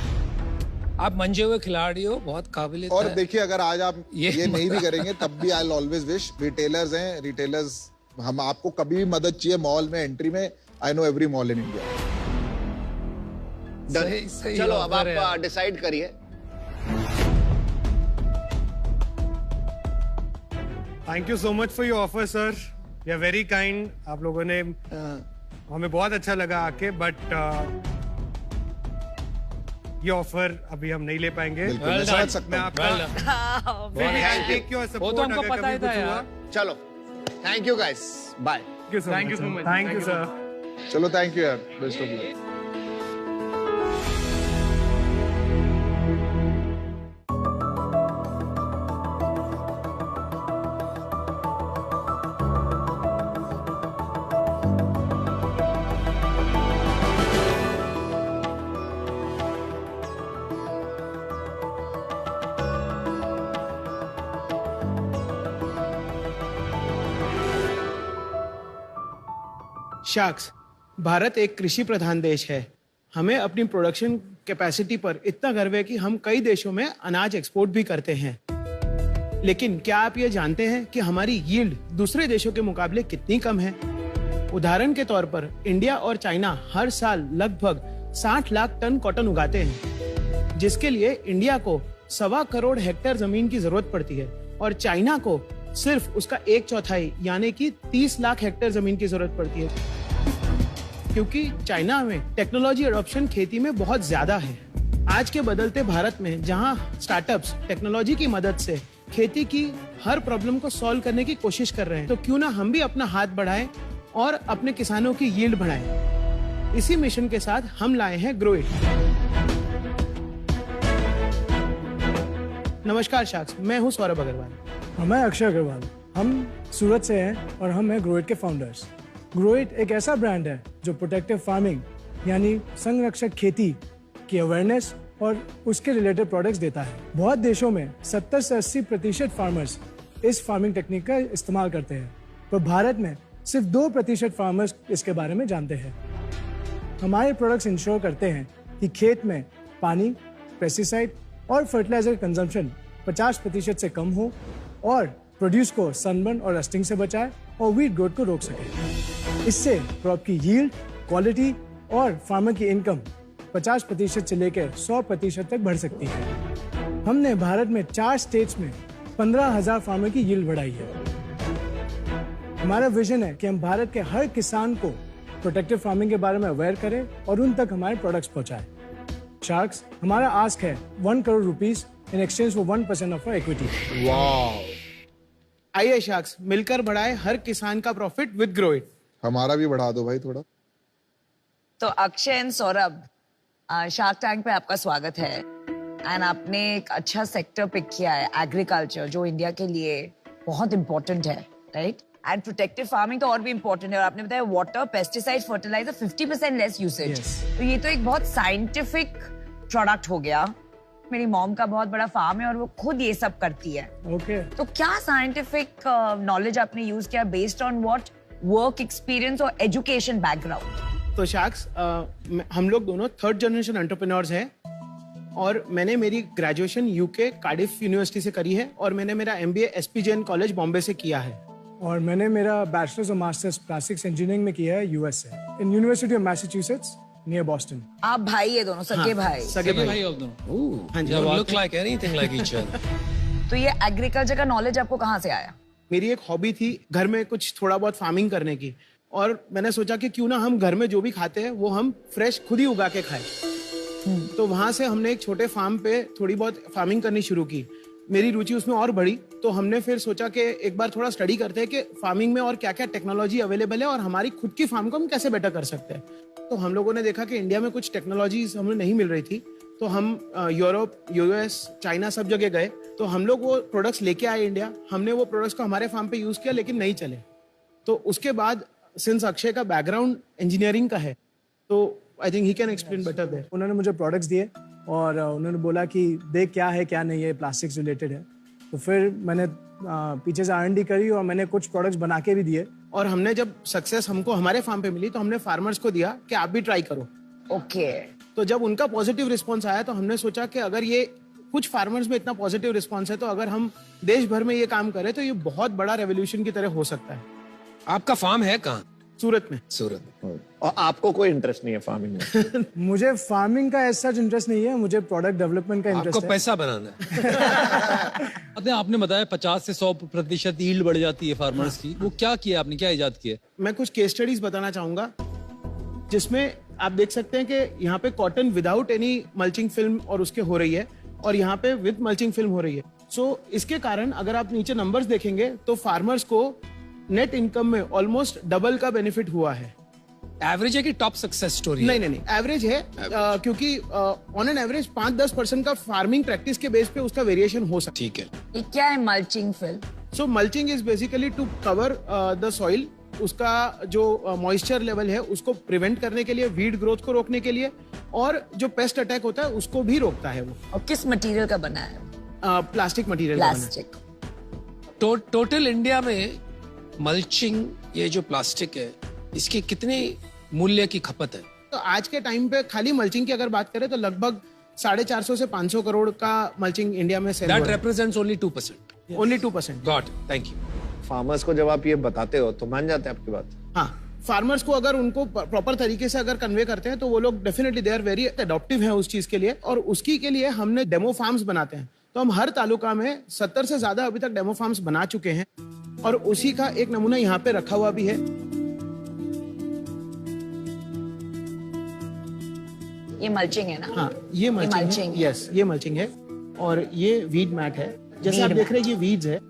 आप मंजे हुए खिलाड़ी हो, बहुत काबिल। और देखिए, अगर आज आप ये नहीं भी करेंगे तब भी आई ऑलवेज विश, रिटेलर्स हैं, रिटेलर्स हम आपको कभी भी मदद चाहिए मॉल में एंट्री में, I know every mall in India. चलो अब आप डिसाइड करिए। Thank you so much for your offer sir, you are very kind. आप लोगों ने हमें बहुत अच्छा लगा आके, बट ये ऑफर अभी हम नहीं ले पाएंगे। बिल्कुल, मैं समझ सकता मैं हूँ। आपका Thank you. वो तो हमको पता ही था यार। चलो, thank you guys, bye. Thank you so much. Thank you sir. चलो, थैंक यू यार, best of luck. Sharks, Bharat एक कृषि प्रधान देश है। हमें अपनी प्रोडक्शन कैपेसिटी पर इतना गर्व है कि हम कई देशों में अनाज एक्सपोर्ट भी करते हैं। लेकिन क्या आप ये जानते हैं कि हमारी यील्ड दूसरे देशों के मुकाबले कितनी कम है? उदाहरण के तौर पर इंडिया और चाइना हर साल लगभग 60 लाख टन कॉटन उगाते हैं, जिसके लिए इंडिया को 1.25 करोड़ हेक्टेयर जमीन की जरूरत पड़ती है और चाइना को सिर्फ उसका 1/4 यानी कि 30 लाख हेक्टेयर जमीन की जरूरत पड़ती है, क्योंकि चाइना में टेक्नोलॉजी एडॉप्शन खेती में बहुत ज्यादा है। आज के बदलते भारत में जहां स्टार्टअप्स टेक्नोलॉजी की मदद से खेती की हर प्रॉब्लम को सॉल्व करने की कोशिश कर रहे हैं, तो क्यों ना हम भी अपना हाथ बढ़ाएं और अपने किसानों की यील्ड बढ़ाएं। इसी मिशन के साथ हम लाए हैं ग्रो इट। नमस्कार शार्क्स, मैं हूं सौरभ अग्रवाल। मैं अक्षय अग्रवाल। हम सूरत से हैं और हम हैं ग्रो इट के फाउंडर्स। ग्रो इट एक ऐसा ब्रांड है जो प्रोटेक्टिव फार्मिंग यानी संरक्षक खेती की अवेयरनेस और उसके रिलेटेड प्रोडक्ट्स देता है। बहुत देशों में 70 से 80% फार्मर्स इस फार्मिंग टेक्निक का इस्तेमाल करते हैं, पर भारत में सिर्फ 2% फार्मर्स इसके बारे में जानते हैं। हमारे प्रोडक्ट्स इंश्योर करते हैं कि खेत में पानी, पेस्टिसाइड और फर्टिलाइजर कंजम्पशन 50% से कम हो और प्रोड्यूस को सनबर्न और रस्टिंग से बचाए और वीट ग्रोथ को रोक सके। इससे क्रॉप की यील्ड, क्वालिटी और फार्मर की इनकम 50% से लेकर 100% तक बढ़ सकती है। हमने भारत में 4 स्टेट्स में 15,000 फार्मर की यील्ड बढ़ाई है। हमारा विजन है कि हम भारत के हर किसान को प्रोटेक्टिव फार्मिंग के बारे में अवेयर करें और उन तक हमारे प्रोडक्ट्स पहुंचाएं। शार्क्स, हमारा आस्क है 1 crore rupees in exchange for 1% of equity. वाह! आइए शार्क्स, मिलकर बढ़ाए हर किसान का प्रॉफिट विद ग्रो इट। हमारा भी बढ़ा दो भाई थोड़ा। तो Akshay and Saurabh, shark tank पे आपका स्वागत है। एंड आपने एक अच्छा सेक्टर पिक किया है, एग्रीकल्चर, जो इंडिया के लिए बहुत इंपॉर्टेंट है, राइट? एंड प्रोटेक्टिव फार्मिंग तो और भी इंपॉर्टेंट है। और आपने बताया water, pesticide, fertiliser 50% less usage. तो ये तो एक बहुत साइंटिफिक प्रोडक्ट हो गया। मेरी मॉम का बहुत बड़ा फार्म है और वो खुद ये सब करती है। ओके। तो क्या साइंटिफिक नॉलेज आपने यूज किया, based on what work experience और एजुकेशन बैकग्राउंड? तो शार्क्स, हम लोग दोनों 3rd जनरेशन एंटरप्रेन्योर्स हैं और मैंने मेरी ग्रेजुएशन यूके कार्डिफ यूनिवर्सिटी से करी है और मैंने मेरा MBA SP Jain college Bombay से किया है। और मैंने मेरा बैचलर्स और मास्टर्स प्लास्टिक्स इंजीनियरिंग में किया है US से, in university of Massachusetts near Boston. आप भाई है दोनों, सगे भाई? सगे भाई आप दोनों। हाँ जी। look like anything like each other. तो ये एग्रीकल्चर का नॉलेज आपको कहाँ से आया? मेरी एक हॉबी थी घर में कुछ थोड़ा बहुत फार्मिंग करने की, और मैंने सोचा कि क्यों ना हम घर में जो भी खाते हैं वो हम फ्रेश खुद ही उगा के खाएं। तो वहां से हमने एक छोटे फार्म पे थोड़ी बहुत फार्मिंग करनी शुरू की। मेरी रुचि उसमें और बढ़ी, तो हमने फिर सोचा कि एक बार थोड़ा स्टडी करते हैं कि फार्मिंग में और क्या क्या टेक्नोलॉजी अवेलेबल है और हमारी खुद की फार्म को हम कैसे बेटर कर सकते हैं। तो हम लोगों ने देखा कि इंडिया में कुछ टेक्नोलॉजीज हमें नहीं मिल रही थी, तो हम यूरोप, यूएस, चाइना सब जगह गए, तो हम लोग वो प्रोडक्ट्स लेके आए इंडिया। हमने वो प्रोडक्ट्स को हमारे फार्म पे यूज किया, लेकिन नहीं चले। तो उसके बाद सिंस अक्षय का बैकग्राउंड इंजीनियरिंग का है, तो I think he can explain better there. उन्होंने मुझे प्रोडक्ट्स दिए और उन्होंने बोला कि देख क्या है क्या नहीं है, प्लास्टिक्स रिलेटेड है। तो फिर मैंने पीछे से R&D करी और मैंने कुछ प्रोडक्ट्स बना के भी दिए। और हमने जब सक्सेस हमको हमारे फार्म पे मिली, तो हमने फार्मर्स को दिया कि आप भी ट्राई करो। ओके। तो जब उनका पॉजिटिव रिस्पॉन्स आया, तो हमने सोचा कि अगर ये कुछ फार्मर्स में इतना पॉजिटिव रिस्पॉन्स है, तो अगर हम देश भर में ये काम करें तो ये बहुत बड़ा रेवोल्यूशन की तरह हो सकता है। आपका फार्म है कहाँ? सूरत में। सूरत। और आपको कोई इंटरेस्ट नहीं है फार्मिंग में? मुझे फार्मिंग का ऐसा इंटरेस्ट नहीं है, मुझे प्रोडक्ट डेवलपमेंट का इंटरेस्ट आपको है। पैसा बनाना है। आपने बताया 50 से 100% यील्ड बढ़ जाती है फार्मर्स की, वो क्या किया आपने, क्या इजाद किया? मैं कुछ केस स्टडीज बताना चाहूंगा, जिसमें आप देख सकते हैं कि यहाँ पे cotton without any mulching film और उसके हो रही है, और यहाँ पे विद मल्चिंग फिल्म हो रही है। सो इसके कारण अगर आप नीचे नंबर्स देखेंगे, तो फार्मर्स को नेट इनकम में ऑलमोस्ट डबल का बेनिफिट हुआ है। एवरेज है कि टॉप सक्सेस स्टोरी? नहीं नहीं नहीं, एवरेज है, क्योंकि ऑन एन एवरेज 5-10% का फार्मिंग प्रैक्टिस के बेस पे उसका वेरिएशन हो सकता है। ठीक है। ये क्या है mulching film? So mulching is basically to cover the soil, उसका जो मॉइस्चर लेवल है उसको प्रिवेंट करने के लिए, वीड ग्रोथ को रोकने के लिए, और जो पेस्ट अटैक होता है उसको भी रोकता है वो। और किस मटेरियल का बना है? Plastic material. Plastic. Total India में मल्चिंग, ये जो प्लास्टिक है, इसकी कितने मूल्य की खपत है? तो आज के टाइम पे खाली मल्चिंग की अगर बात करें, तो लगभग 450 से 500 करोड़ का मल्चिंग इंडिया में सेल हो रहा है। That represents only 2%. Only 2%. Got it. Thank you. Farmers को जब आप ये बताते हो तो मान जाते हैं आपकी बात? हाँ, फार्मर्स को अगर उनको प्रॉपर तरीके से अगर कन्वे करते हैं, तो वो लोग definitely they are very adoptive हैं उस चीज के लिए। और उसकी के लिए हमने डेमो फार्म्स बनाते हैं। तो हम हर तालुका में 70 से ज्यादा अभी तक डेमो फार्म्स बना चुके हैं, और उसी का एक नमूना यहाँ पे रखा हुआ भी है। ये मल्चिंग है ना? हाँ, ये मल्चिंग है। यस, ये मल्चिंग है, और ये वीड मैट है। जैसे आप देख रहे हैं, ये वीड्स है,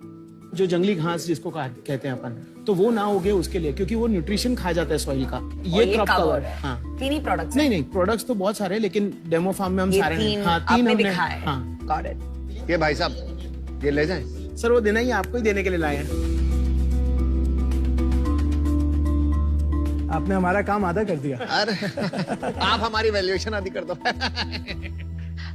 जो जंगली घास जिसको कहते हैं अपन, तो वो ना उगे उसके लिए, क्योंकि वो न्यूट्रिशन खा जाता है सॉइल का। ये क्रॉप कवर है। हाँ, 3 ही प्रोडक्ट्स? नहीं, प्रोडक्ट्स तो बहुत सारे, लेकिन डेमो फार्म में हम सारे 3 हमने दिखाए। हाँ, गॉट इट। ये भाई साहब ये ले जाएं? सर वो देना ही आपको ही देने के लिए लाए हैं। आपने हमारा काम आधा कर दिया। अरे आप हमारी वैल्यूएशन आधी कर दो।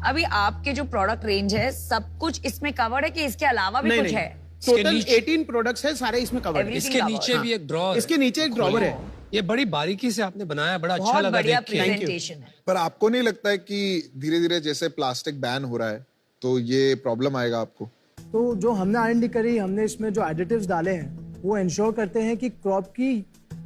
अभी आपके जो प्रोडक्ट रेंज है, सब कुछ इसमें कवर्ड है कि इसके अलावा भी कुछ है? टोटल 18 प्रोडक्ट्स है, सारे इसमें कवर्ड है। इसके नीचे भी एक ड्रॉअर, इसके नीचे एक ड्रॉअर है। ये बड़ी बारीकी से आपने बनाया, बड़ा अच्छा लगा देख के। प्रेजेंटेशन है। पर आपको नहीं लगता है कि धीरे धीरे जैसे प्लास्टिक बैन हो रहा है, तो ये प्रॉब्लम आएगा आपको? तो जो हमने R&D करी, हमने इसमें जो एडिटिव्स डाले हैं, वो इंश्योर करते हैं कि क्रॉप की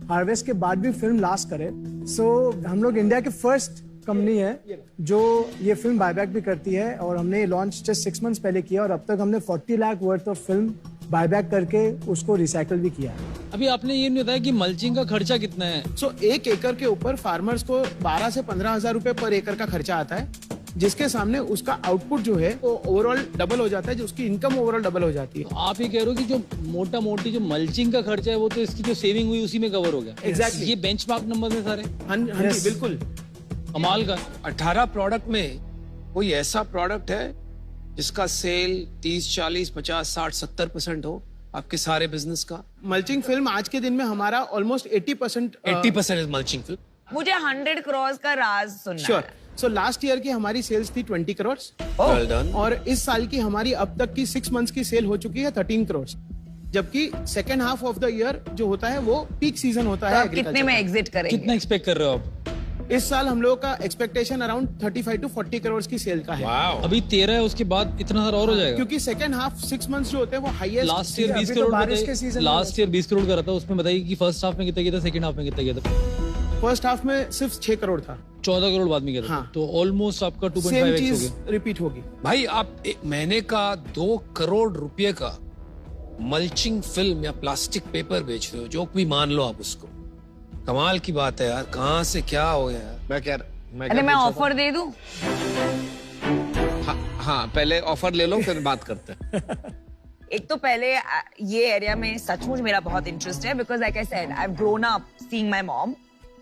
हार्वेस्ट के बाद भी फिल्म लास्ट करे। सो हम लोग इंडिया के फर्स्ट कंपनी है जो ये फिल्म बायबैक भी करती है, और हमने ये लॉन्च जस्ट 6 मंथ्स पहले किया, और अब तक हमने 40 lakh worth of film buyback करके उसको रिसाइकल भी किया है। अभी आपने ये नहीं बताया कि मल्चिंग का खर्चा कितना है? सो 1 एकड़ के ऊपर फार्मर्स को 12 से 15 हजार रुपए पर एकड़ का खर्चा आता है, जिसके सामने उसका आउटपुट जो है वो ओवरऑल डबल हो जाता है, जो उसकी इनकम ओवरऑल डबल हो जाती है। आप ये कह रहे हो कि जो मोटा मोटी जो मल्चिंग का खर्चा है, वो तो इसकी जो सेविंग हुई उसी में कवर हो गया। Exactly. ये बेंचमार्क नंबर है सारे। हाँ जी, बिल्कुल कमाल का। 18 प्रोडक्ट में कोई ऐसा प्रोडक्ट है जिसका सेल 30, 40, 50, 60, 70% हो आपके सारे बिजनेस का? मल्चिंग फिल्म आज के दिन में हमारा ऑलमोस्ट 80% इज मल्चिंग फिल्म। मुझे 100 करोड़ का राज सुनना श्योर। है। सो लास्ट ईयर की हमारी सेल्स थी 20 करोड़, Well done. और इस साल की हमारी अब तक की 6 मंथ्स की सेल हो चुकी है 13 करोड़। जबकि second half of the year जो होता है वो पीक सीजन होता है। कितने में एग्जिट करेंगे? कितना एक्सपेक्ट कर रहे हो आप? इस साल हम लोगों का एक्सपेक्टेशन अराउंड 35 to 40 करोड़ की सेल का है। अभी 13 है, उसके बाद इतना सारा और हो जाएगा, क्योंकि सेकंड हाफ 6 मंथ्स जो होते हैं वो highest. Last year 20 crore last year 20 crore का रहा था। उसमें बताइए कि फर्स्ट हाफ में कितना किया था, सेकंड हाफ में कितना किया था? फर्स्ट हाफ में सिर्फ 6 करोड़ था, 14 करोड़ बाद में किया था। हाँ। तो ऑलमोस्ट आपका 2.5x सेम हो चीज गया। रिपीट होगी। भाई आप एक महीने का 2 करोड़ रुपए का मल्चिंग फिल्म या प्लास्टिक पेपर बेच रहे हो, जो भी मान लो आप उसको। कमाल की बात है यार, कहाँ से क्या हो गया यार। अरे मैं ऑफर दे दूं? हाँ, पहले ऑफर ले लो फिर बात करते हैं। एक तो पहले ये एरिया में सचमुच मेरा बहुत इंटरेस्ट है, because like I said I have grown up seeing my mom.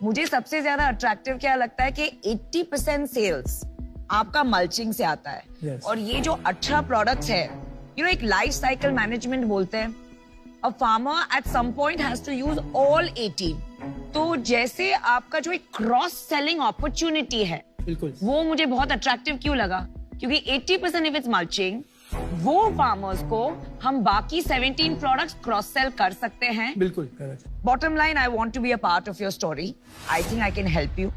मुझे सबसे ज्यादा अट्रैक्टिव क्या लगता है कि 80% सेल्स आपका मल्चिंग से आता है। Yes. और ये जो 18 प्रोडक्ट्स है, एक लाइफ साइकिल मैनेजमेंट बोलते हैं। A farmer at some point has to use all 18। तो जैसे आपका जो एक क्रॉस सेलिंग अपॉर्चुनिटी है, बिल्कुल, वो मुझे बहुत अट्रैक्टिव क्यों लगा, क्योंकि 80% इफ इट्स मल्चिंग, वो फार्मर्स को हम बाकी 17 प्रोडक्ट्स क्रॉस सेल कर सकते हैं। बिल्कुल। Bottom line, I want to be a part of your story. I think I can help you.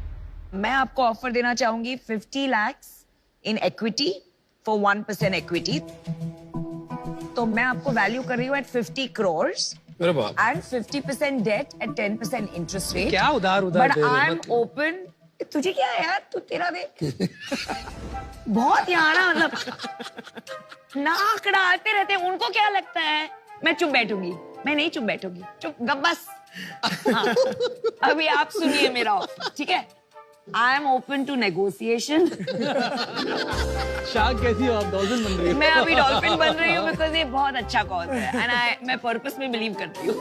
मैं आपको ऑफर देना चाहूंगी 50 lakhs in equity for 1% equity. तो मैं आपको वैल्यू कर रही हूँ at 50 crores and 50% debt at 10% interest rate. क्या उधार बट आई एम ओपन। तुझे क्या है यार, तू तेरा देख बहुत यहाँ ना, मतलब नाक डालते रहते हैं। उनको क्या लगता है मैं चुप बैठूंगी? मैं नहीं चुप बैठूंगी, चुप गप बस। हाँ, अभी आप सुनिए मेरा ऑफर, ठीक है? I am open to negotiation. Shark कैसी हो आप? डॉल्फिन बन रही हो? मैं अभी डॉल्फिन बन रही हूँ बिकॉज ये बहुत अच्छा कॉज है एंड मैं पर्पस में बिलीव करती हूँ।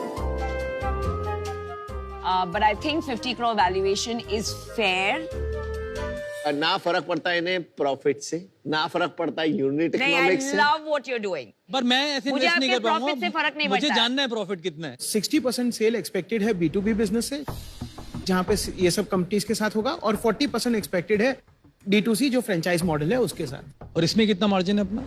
But I think 50 crore valuation is fair. ना फर्क पड़ता है इन्हें प्रॉफिट से, ना फर्क पड़ता है यूनिट इकोनॉमिक्स से। I love what you're doing. पर मैं ऐसे मुझे इन्वेस्ट नहीं आपके कर पाऊंगा। प्रॉफिट से फर्क नहीं मुझे पड़ता है। जानना है प्रॉफिट कितना है। 60% सेल एक्सपेक्टेड है B2B बिजनेस से, जहाँ पे ये सब कंपनीज के साथ होगा, और 40% एक्सपेक्टेड है D2C जो फ्रेंचाइज मॉडल है उसके साथ। और इसमें कितना मार्जिन है अपना?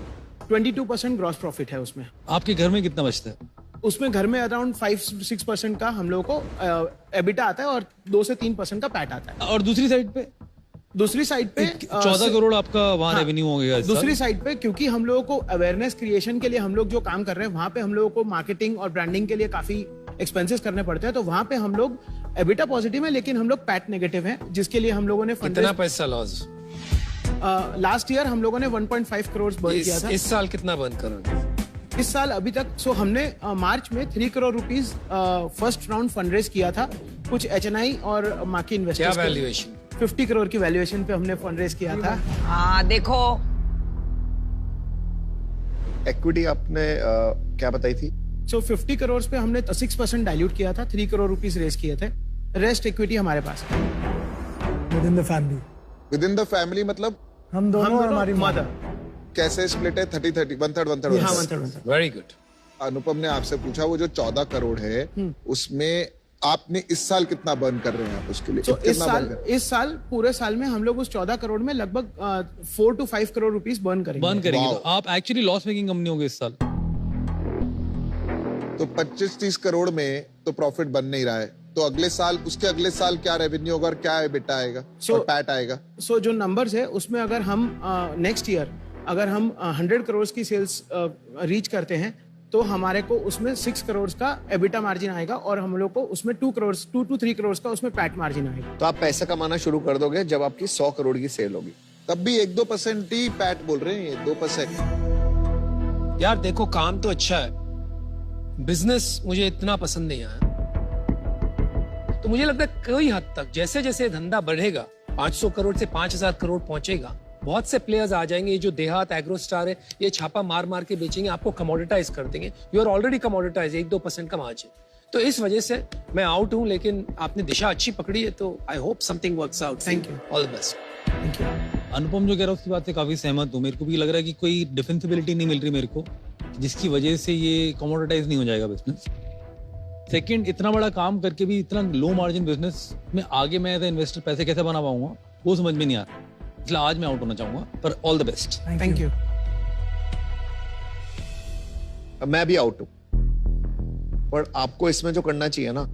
22% ग्रॉस प्रॉफिट है उसमें। आपके घर में कितना बचता है? उसमें घर में अराउंड 5-6% का हम लोगों को एबिटा आता है और 2 से 3% का पैट आता है। और दूसरी साइड पे 14 करोड़ आपका वहाँ रेवेन्यू हो गया। दूसरी साइड पे क्योंकि हम लोगों को अवेयरनेस क्रिएशन के लिए हम लोग जो काम कर रहे हैं, वहाँ पे हम लोगों को मार्केटिंग और ब्रांडिंग के लिए काफी एक्सपेंसेस करने पड़ते हैं, तो वहाँ पे हम लोग एबिटा पॉजिटिव है लेकिन हम लोग पैट नेगेटिव है, जिसके लिए हम लोगों ने कितना पैसा लॉस? लास्ट ईयर हम लोगों ने 1.5 करोड़ बर्न किया था। इस साल कितना बर्न करोगे? इस साल अभी तक हमने मार्च में 3 crore rupees first round fund raise किया था, कुछ HNI और मार्केट इन्वेस्टर्स। क्या वैल्यूएशन? 50 करोड़ की वैल्यूएशन पे हमने फंड रेज किया था। हाँ देखो, इक्विटी आपने क्या बताई थी? 50 करोड़ पे हमने 6% डाइल्यूट किया था, 3 करोड़ रुपीस रेज किए थे। रेस्ट इक्विटी हमारे पास है। With in the family. With in the family मतलब हम दोनों और हमारी मदर। कैसे स्प्लिट है? 30-30, 1/3 हाँ, 1/3। Very good. अनुपम ने आपसे पूछा वो जो 14 करोड़ है उसमें आपने इस साल कितना बर्न कर रहे हैं आप उसके लिए? तो इस साल पूरे साल में हम लोग उस 14 करोड़ में लगभग 4 to 5 करोड़ रुपीस बर्न करेंगे। तो आप एक्चुअली लॉस मेकिंग कंपनी होंगे इस साल। तो 25-30 करोड़ में तो प्रॉफिट बन नहीं रहा है, तो अगले साल, उसके अगले साल क्या रेवेन्यू होगा और क्या एबिटा आएगा और पैट आएगा? जो नंबर्स है उसमें अगर हम नेक्स्ट ईयर अगर हम 100 करोड़ की सेल्स रीच करते हैं तो हमारे को उसमें 6 करोड़ का एबिटा मार्जिन आएगा और हम लोग को उसमें 2 to 3 करोड़ का उसमें पैट मार्जिन आएगा। तो आप पैसा कमाना शुरू कर दोगे जब आपकी 100 करोड़ की सेल होगी। तब भी 1-2% ही पैट बोल रहे हैं, ये 2%। यार देखो, काम तो अच्छा है, बिजनेस मुझे इतना पसंद नहीं आया। तो मुझे लगता है कई हद तक जैसे जैसे धंधा बढ़ेगा, 500 करोड़ से 5000 करोड़ पहुंचेगा, बहुत से प्लेयर्स आ जाएंगे। ये जो देहात एग्रो स्टार है, ये छापा मार मार के बेचेंगे, आपको कमोडिटाइज कर देंगे। यू आर ऑलरेडी कमोडिटाइज, 1-2% का मार्जिन। तो इस वजह से मैं आउट हूं, लेकिन आपने दिशा अच्छी पकड़ी है, तो I hope something works out. Thank you, all the best. Thank you. Anupam जो कह रहा है उसकी बात से काफी सहमत हूँ। मेरे को भी लग रहा है कि कोई डिफेंसिबिलिटी नहीं मिल रही मेरे को, जिसकी वजह से ये कमोडिटाइज नहीं हो जाएगा बिजनेस। सेकंड, इतना बड़ा काम करके भी इतना लो मार्जिन बिजनेस में आगे मैं एज इन्वेस्टर पैसे कैसे बना पाऊंगा, वो समझ में नहीं आ रहा। इसलिए आज मैं आउट होना चाहूंगा, पर all the best. Thank you. मैं भी आउट हूं, पर आपको इसमें जो करना चाहिए ना,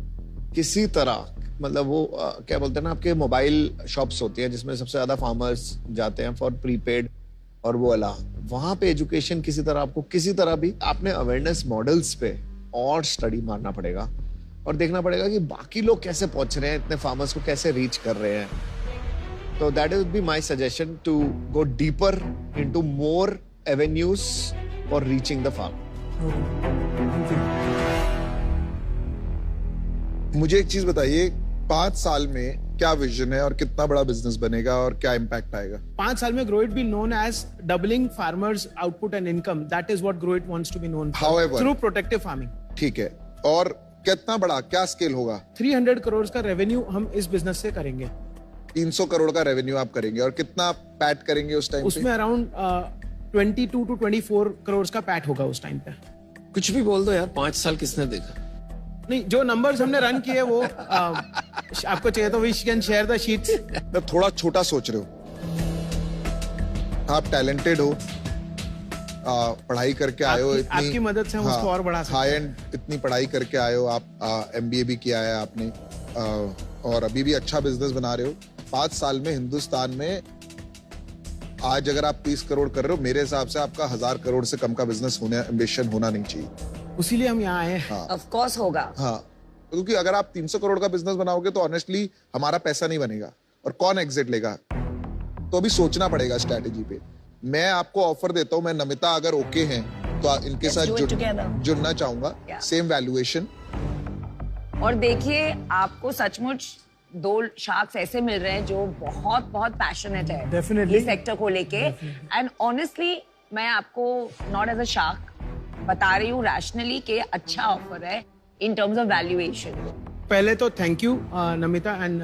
किसी तरह, मतलब वो क्या बोलते हैं ना, आपके मोबाइल शॉप्स होती है जिसमें सबसे ज्यादा फार्मर्स जाते हैं फॉर प्रीपेड और वो वाला, वहां पे एजुकेशन किसी तरह आपको, किसी तरह भी आपने अवेयरनेस मॉडल्स पे और स्टडी मारना पड़ेगा और देखना पड़ेगा कि बाकी लोग कैसे पहुंच रहे हैं, इतने फार्मर्स को कैसे रीच कर रहे हैं। तो that would be my suggestion, to go deeper into more avenues for reaching the farm. मुझे एक चीज बताइए, 5 साल में क्या विजन है और कितना बड़ा बिजनेस बनेगा और क्या इम्पैक्ट आएगा? 5 साल में Growit be known as doubling farmers output and income. That is what Growit wants to be known through protective farming. ठीक है, और कितना बड़ा, क्या स्केल होगा? 300 करोड़ का रेवेन्यू हम इस बिजनेस से करेंगे। 300 करोड़ का रेवेन्यू आप करेंगे और कितना पैट करेंगे उस टाइम पे? उसमें अराउंड 22 to 24 करोड़ का पैट होगा उस टाइम पे। कुछ भी बोल दो यार, 5 साल किसने देखा? नहीं, जो नंबर्स हमने रन किए वो आपको चाहिए तो we can share the sheets. मैं थोड़ा छोटा सोच रहे हो, आप टैलेंटेड हो, पढ़ाई करके आए हो, इतनी आपकी मदद से हम उसको और बढ़ा सकते हैं। हाई एंड इतनी पढ़ाई करके आए हो आप, MBA भी किया है आपने, और अभी भी अच्छा बिजनेस बना रहे हो। 5 साल में हिंदुस्तान में आज अगर आप 30 करोड़ कर रहे हो, मेरे हिसाब से आपका 1000 करोड़ से कम का बिजनेस होने एम्बिशन होना नहीं चाहिए। उसीलिए हम यहाँ आए हैं। हाँ, ऑफ कोर्स होगा। हाँ, क्योंकि अगर आप 300 करोड़ का बिजनेस बनाओगे तो ऑनेस्टली हमारा पैसा नहीं बनेगा और कौन एग्जिट लेगा, तो अभी सोचना पड़ेगा स्ट्रैटेजी पे। मैं आपको ऑफर देता हूं, मैं नमिता अगर ओके हैं तो इनके साथ जुड़ना चाहूंगा, सेम वैल्यूएशन। और देखिए, आपको सचमुच 2 शार्क्स ऐसे मिल रहे हैं जो बहुत बहुत पैशनेट है Definitely. इस सेक्टर को लेके। एंड ऑनेस्टली मैं आपको नॉट एज अ शार्क बता रही हूँ, रैशनली के अच्छा ऑफर है इन टर्म्स ऑफ वैल्यूएशन। पहले तो thank you Namita and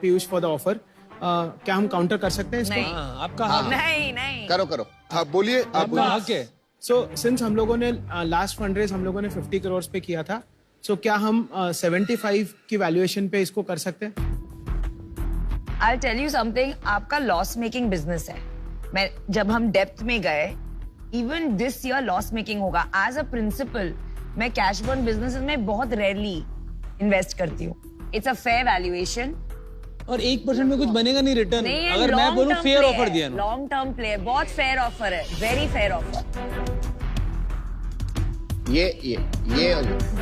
Piyush for the offer. क्या हम काउंटर कर सकते हैं इसको? नहीं, आपका हाँ। नहीं करो आप बोलिए, आप बोलिए। सो सिंस हम लोगों ने लास्ट फंड रेज हम लोगों ने 50 करोड़ पे किया था, सो क्या हम 75 की वैल्यूएशन पे इसको कर सकते हैं? I'll tell you something, आपका लॉस मेकिंग बिजनेस है। मैं जब हम डेप्थ में गए, even this year loss making होगा। एज अ प्रिंसिपल मैं कैश बर्न बिजनेस में बहुत रेयरली इन्वेस्ट करती हूँ। It's a fair valuation. और 1% में कुछ बनेगा नहीं रिटर्न। अगर मैं बोलूं फेयर ऑफर दिया ना, लॉन्ग टर्म प्ले, बहुत फेयर ऑफर है, वेरी फेयर ऑफर। ये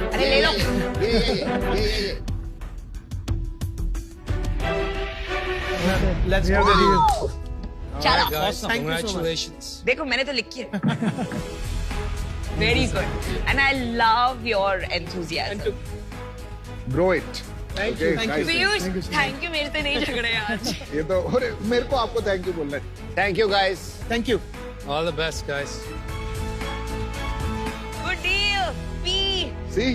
अरे ले लो। ये लेट्स गो। चलो, Congratulations. देखो मैंने तो लिखी है। Very good and I love your enthusiasm. Grow it. Thank you Piyush, thank you, मेरे से नहीं झगड़े आज। ये तो अरे मेरे को आपको थैंक यू बोलना है। Thank you guys. Thank you. All the best, guys. Good deal पी। सी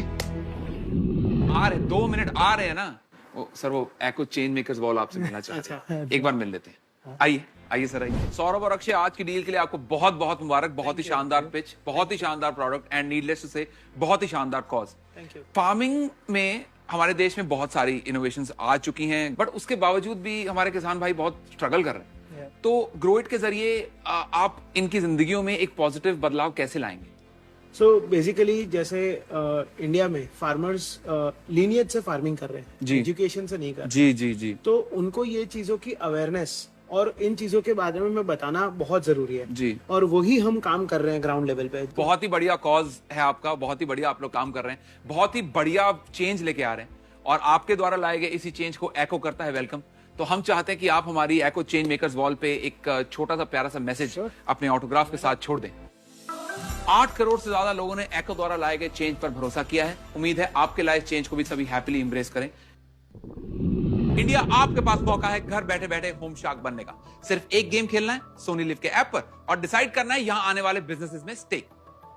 आ रहे 2 मिनट आ रहे हैं ना। सर वो एको चेंज मेकर्स बॉल आपसे मिलना चाहते हैं, एक बार मिल लेते हैं। आइए सर, आइए। सौरभ और अक्षय, आज की डील के लिए आपको बहुत बहुत मुबारक। बहुत ही शानदार पिच, बहुत ही शानदार प्रोडक्ट एंड नीडलेस टू से बहुत ही शानदार कॉज। फार्मिंग में हमारे देश में बहुत सारी इनोवेशंस आ चुकी हैं, बट उसके बावजूद भी हमारे किसान भाई बहुत स्ट्रगल कर रहे हैं। तो ग्रोइट के जरिए आप इनकी जिंदगियों में एक पॉजिटिव बदलाव कैसे लाएंगे? सो बेसिकली जैसे इंडिया में फार्मर्स लीनियज से फार्मिंग कर रहे हैं, एजुकेशन से नहीं कर रहे। जी। तो उनको ये चीजों की अवेयरनेस और इन चीजों के बारे में बताना बहुत जरूरी है जी। और वही हम काम कर रहे हैं ग्राउंड लेवल पे। बहुत ही बढ़िया कॉज है आपका, बहुत ही बढ़िया आप लोग काम कर रहे हैं, बहुत ही बढ़िया चेंज लेके आ रहे हैं और आपके द्वारा लाए गए इसी चेंज को एको करता है वेलकम। तो हम चाहते हैं कि आप हमारी एको चेंज मेकर्स वॉल पे एक छोटा सा प्यारा सा मैसेज अपने ऑटोग्राफ के साथ छोड़ दें। 8 करोड़ से ज्यादा लोगों ने एको द्वारा लाए गए चेंज पर भरोसा किया है। उम्मीद है आपके लाए चेंज को भी सभी हैप्पीली एम्ब्रेस करें। इंडिया, आपके पास मौका है घर बैठे बैठे होम शार्क बनने का। सिर्फ एक गेम खेलना है सोनी लिव के ऐप पर और डिसाइड करना है यहां आने वाले बिजनेसेस में स्टेक।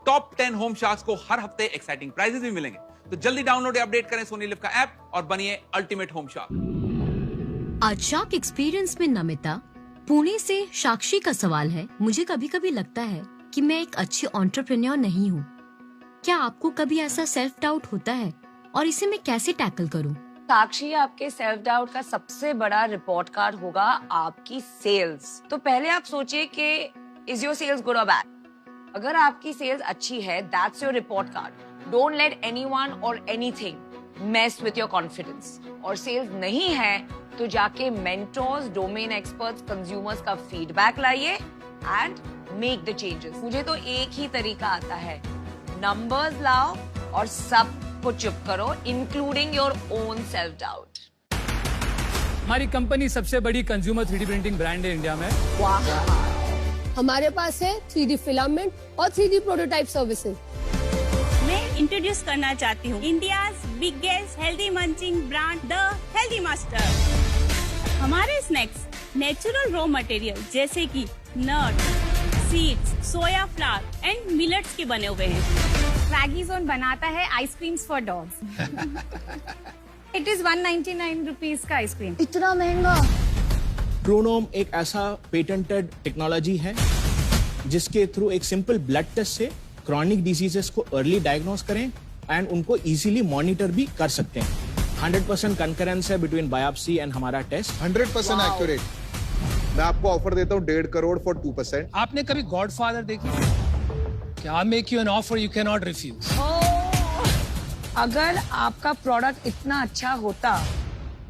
टॉप 10 होम शार्क्स को हर हफ्ते एक्साइटिंग प्राइजेस भी मिलेंगे। तो जल्दी डाउनलोड या अपडेट करें सोनी लिव का ऐप और बनिए अल्टीमेट होम शार्क। आज शार्क एक्सपीरियंस में नमिता, पुणे से साक्षी का सवाल है। मुझे कभी कभी लगता है कि मैं एक अच्छी एंटरप्रेन्योर नहीं हूँ। क्या आपको कभी ऐसा सेल्फ डाउट होता है और इसे मैं कैसे टैकल करूँ? साक्षी, आपके सेल्फ डाउट का सबसे बड़ा रिपोर्ट कार्ड होगा आपकी सेल्स। तो पहले आप सोचिए कि इज योर सेल्स गुड और बैड। अगर आपकी सेल्स अच्छी है, that's your report card. Don't let anyone और anything mess with your confidence. और सेल्स नहीं है तो जाके मेंटोर्स, डोमेन एक्सपर्ट्स, कंज्यूमर्स का फीडबैक लाइए एंड मेक द चेंजेस। मुझे तो एक ही तरीका आता है, नंबर्स लाओ और सब को चुप करो, including your own self doubt. हमारी कंपनी सबसे बड़ी कंज्यूमर 3D प्रिंटिंग ब्रांड है इंडिया में। हमारे पास है 3D फिलामेंट और 3D प्रोटोटाइप सर्विसेज। मैं इंट्रोड्यूस करना चाहती हूँ India's biggest healthy munching brand the Healthy Master. हमारे स्नैक्स नेचुरल रॉ मटेरियल जैसे कि nut, seeds, soya flour and millets के बने हुए हैं। स्वैगी जोन बनाता है ice creams for dogs. It is 199 rupees का आइसक्रीम। इतना महंगा? प्रोनोम एक ऐसा पेटेंटेड टेक्नोलॉजी है जिसके थ्रू एक सिंपल ब्लड टेस्ट से क्रॉनिक डिजीजेस को अर्ली डायग्नोस करें एंड उनको इजीली मॉनिटर भी कर सकते हैं। 100% कंकरेंस है बिटवीन बायोप्सी एंड हमारा टेस्ट। 100% एक्यूरेट। मैं आपको ऑफर देता हूँ 1.5 करोड़ फॉर 2%। आपने कभी गॉडफादर देखी? क्या make you an offer you can not refuse. अगर आपका प्रोडक्ट इतना अच्छा होता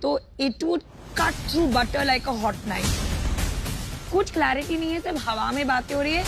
तो it would cut through butter like a hot knife. कुछ क्लैरिटी नहीं है, सिर्फ हवा में बातें हो रही है।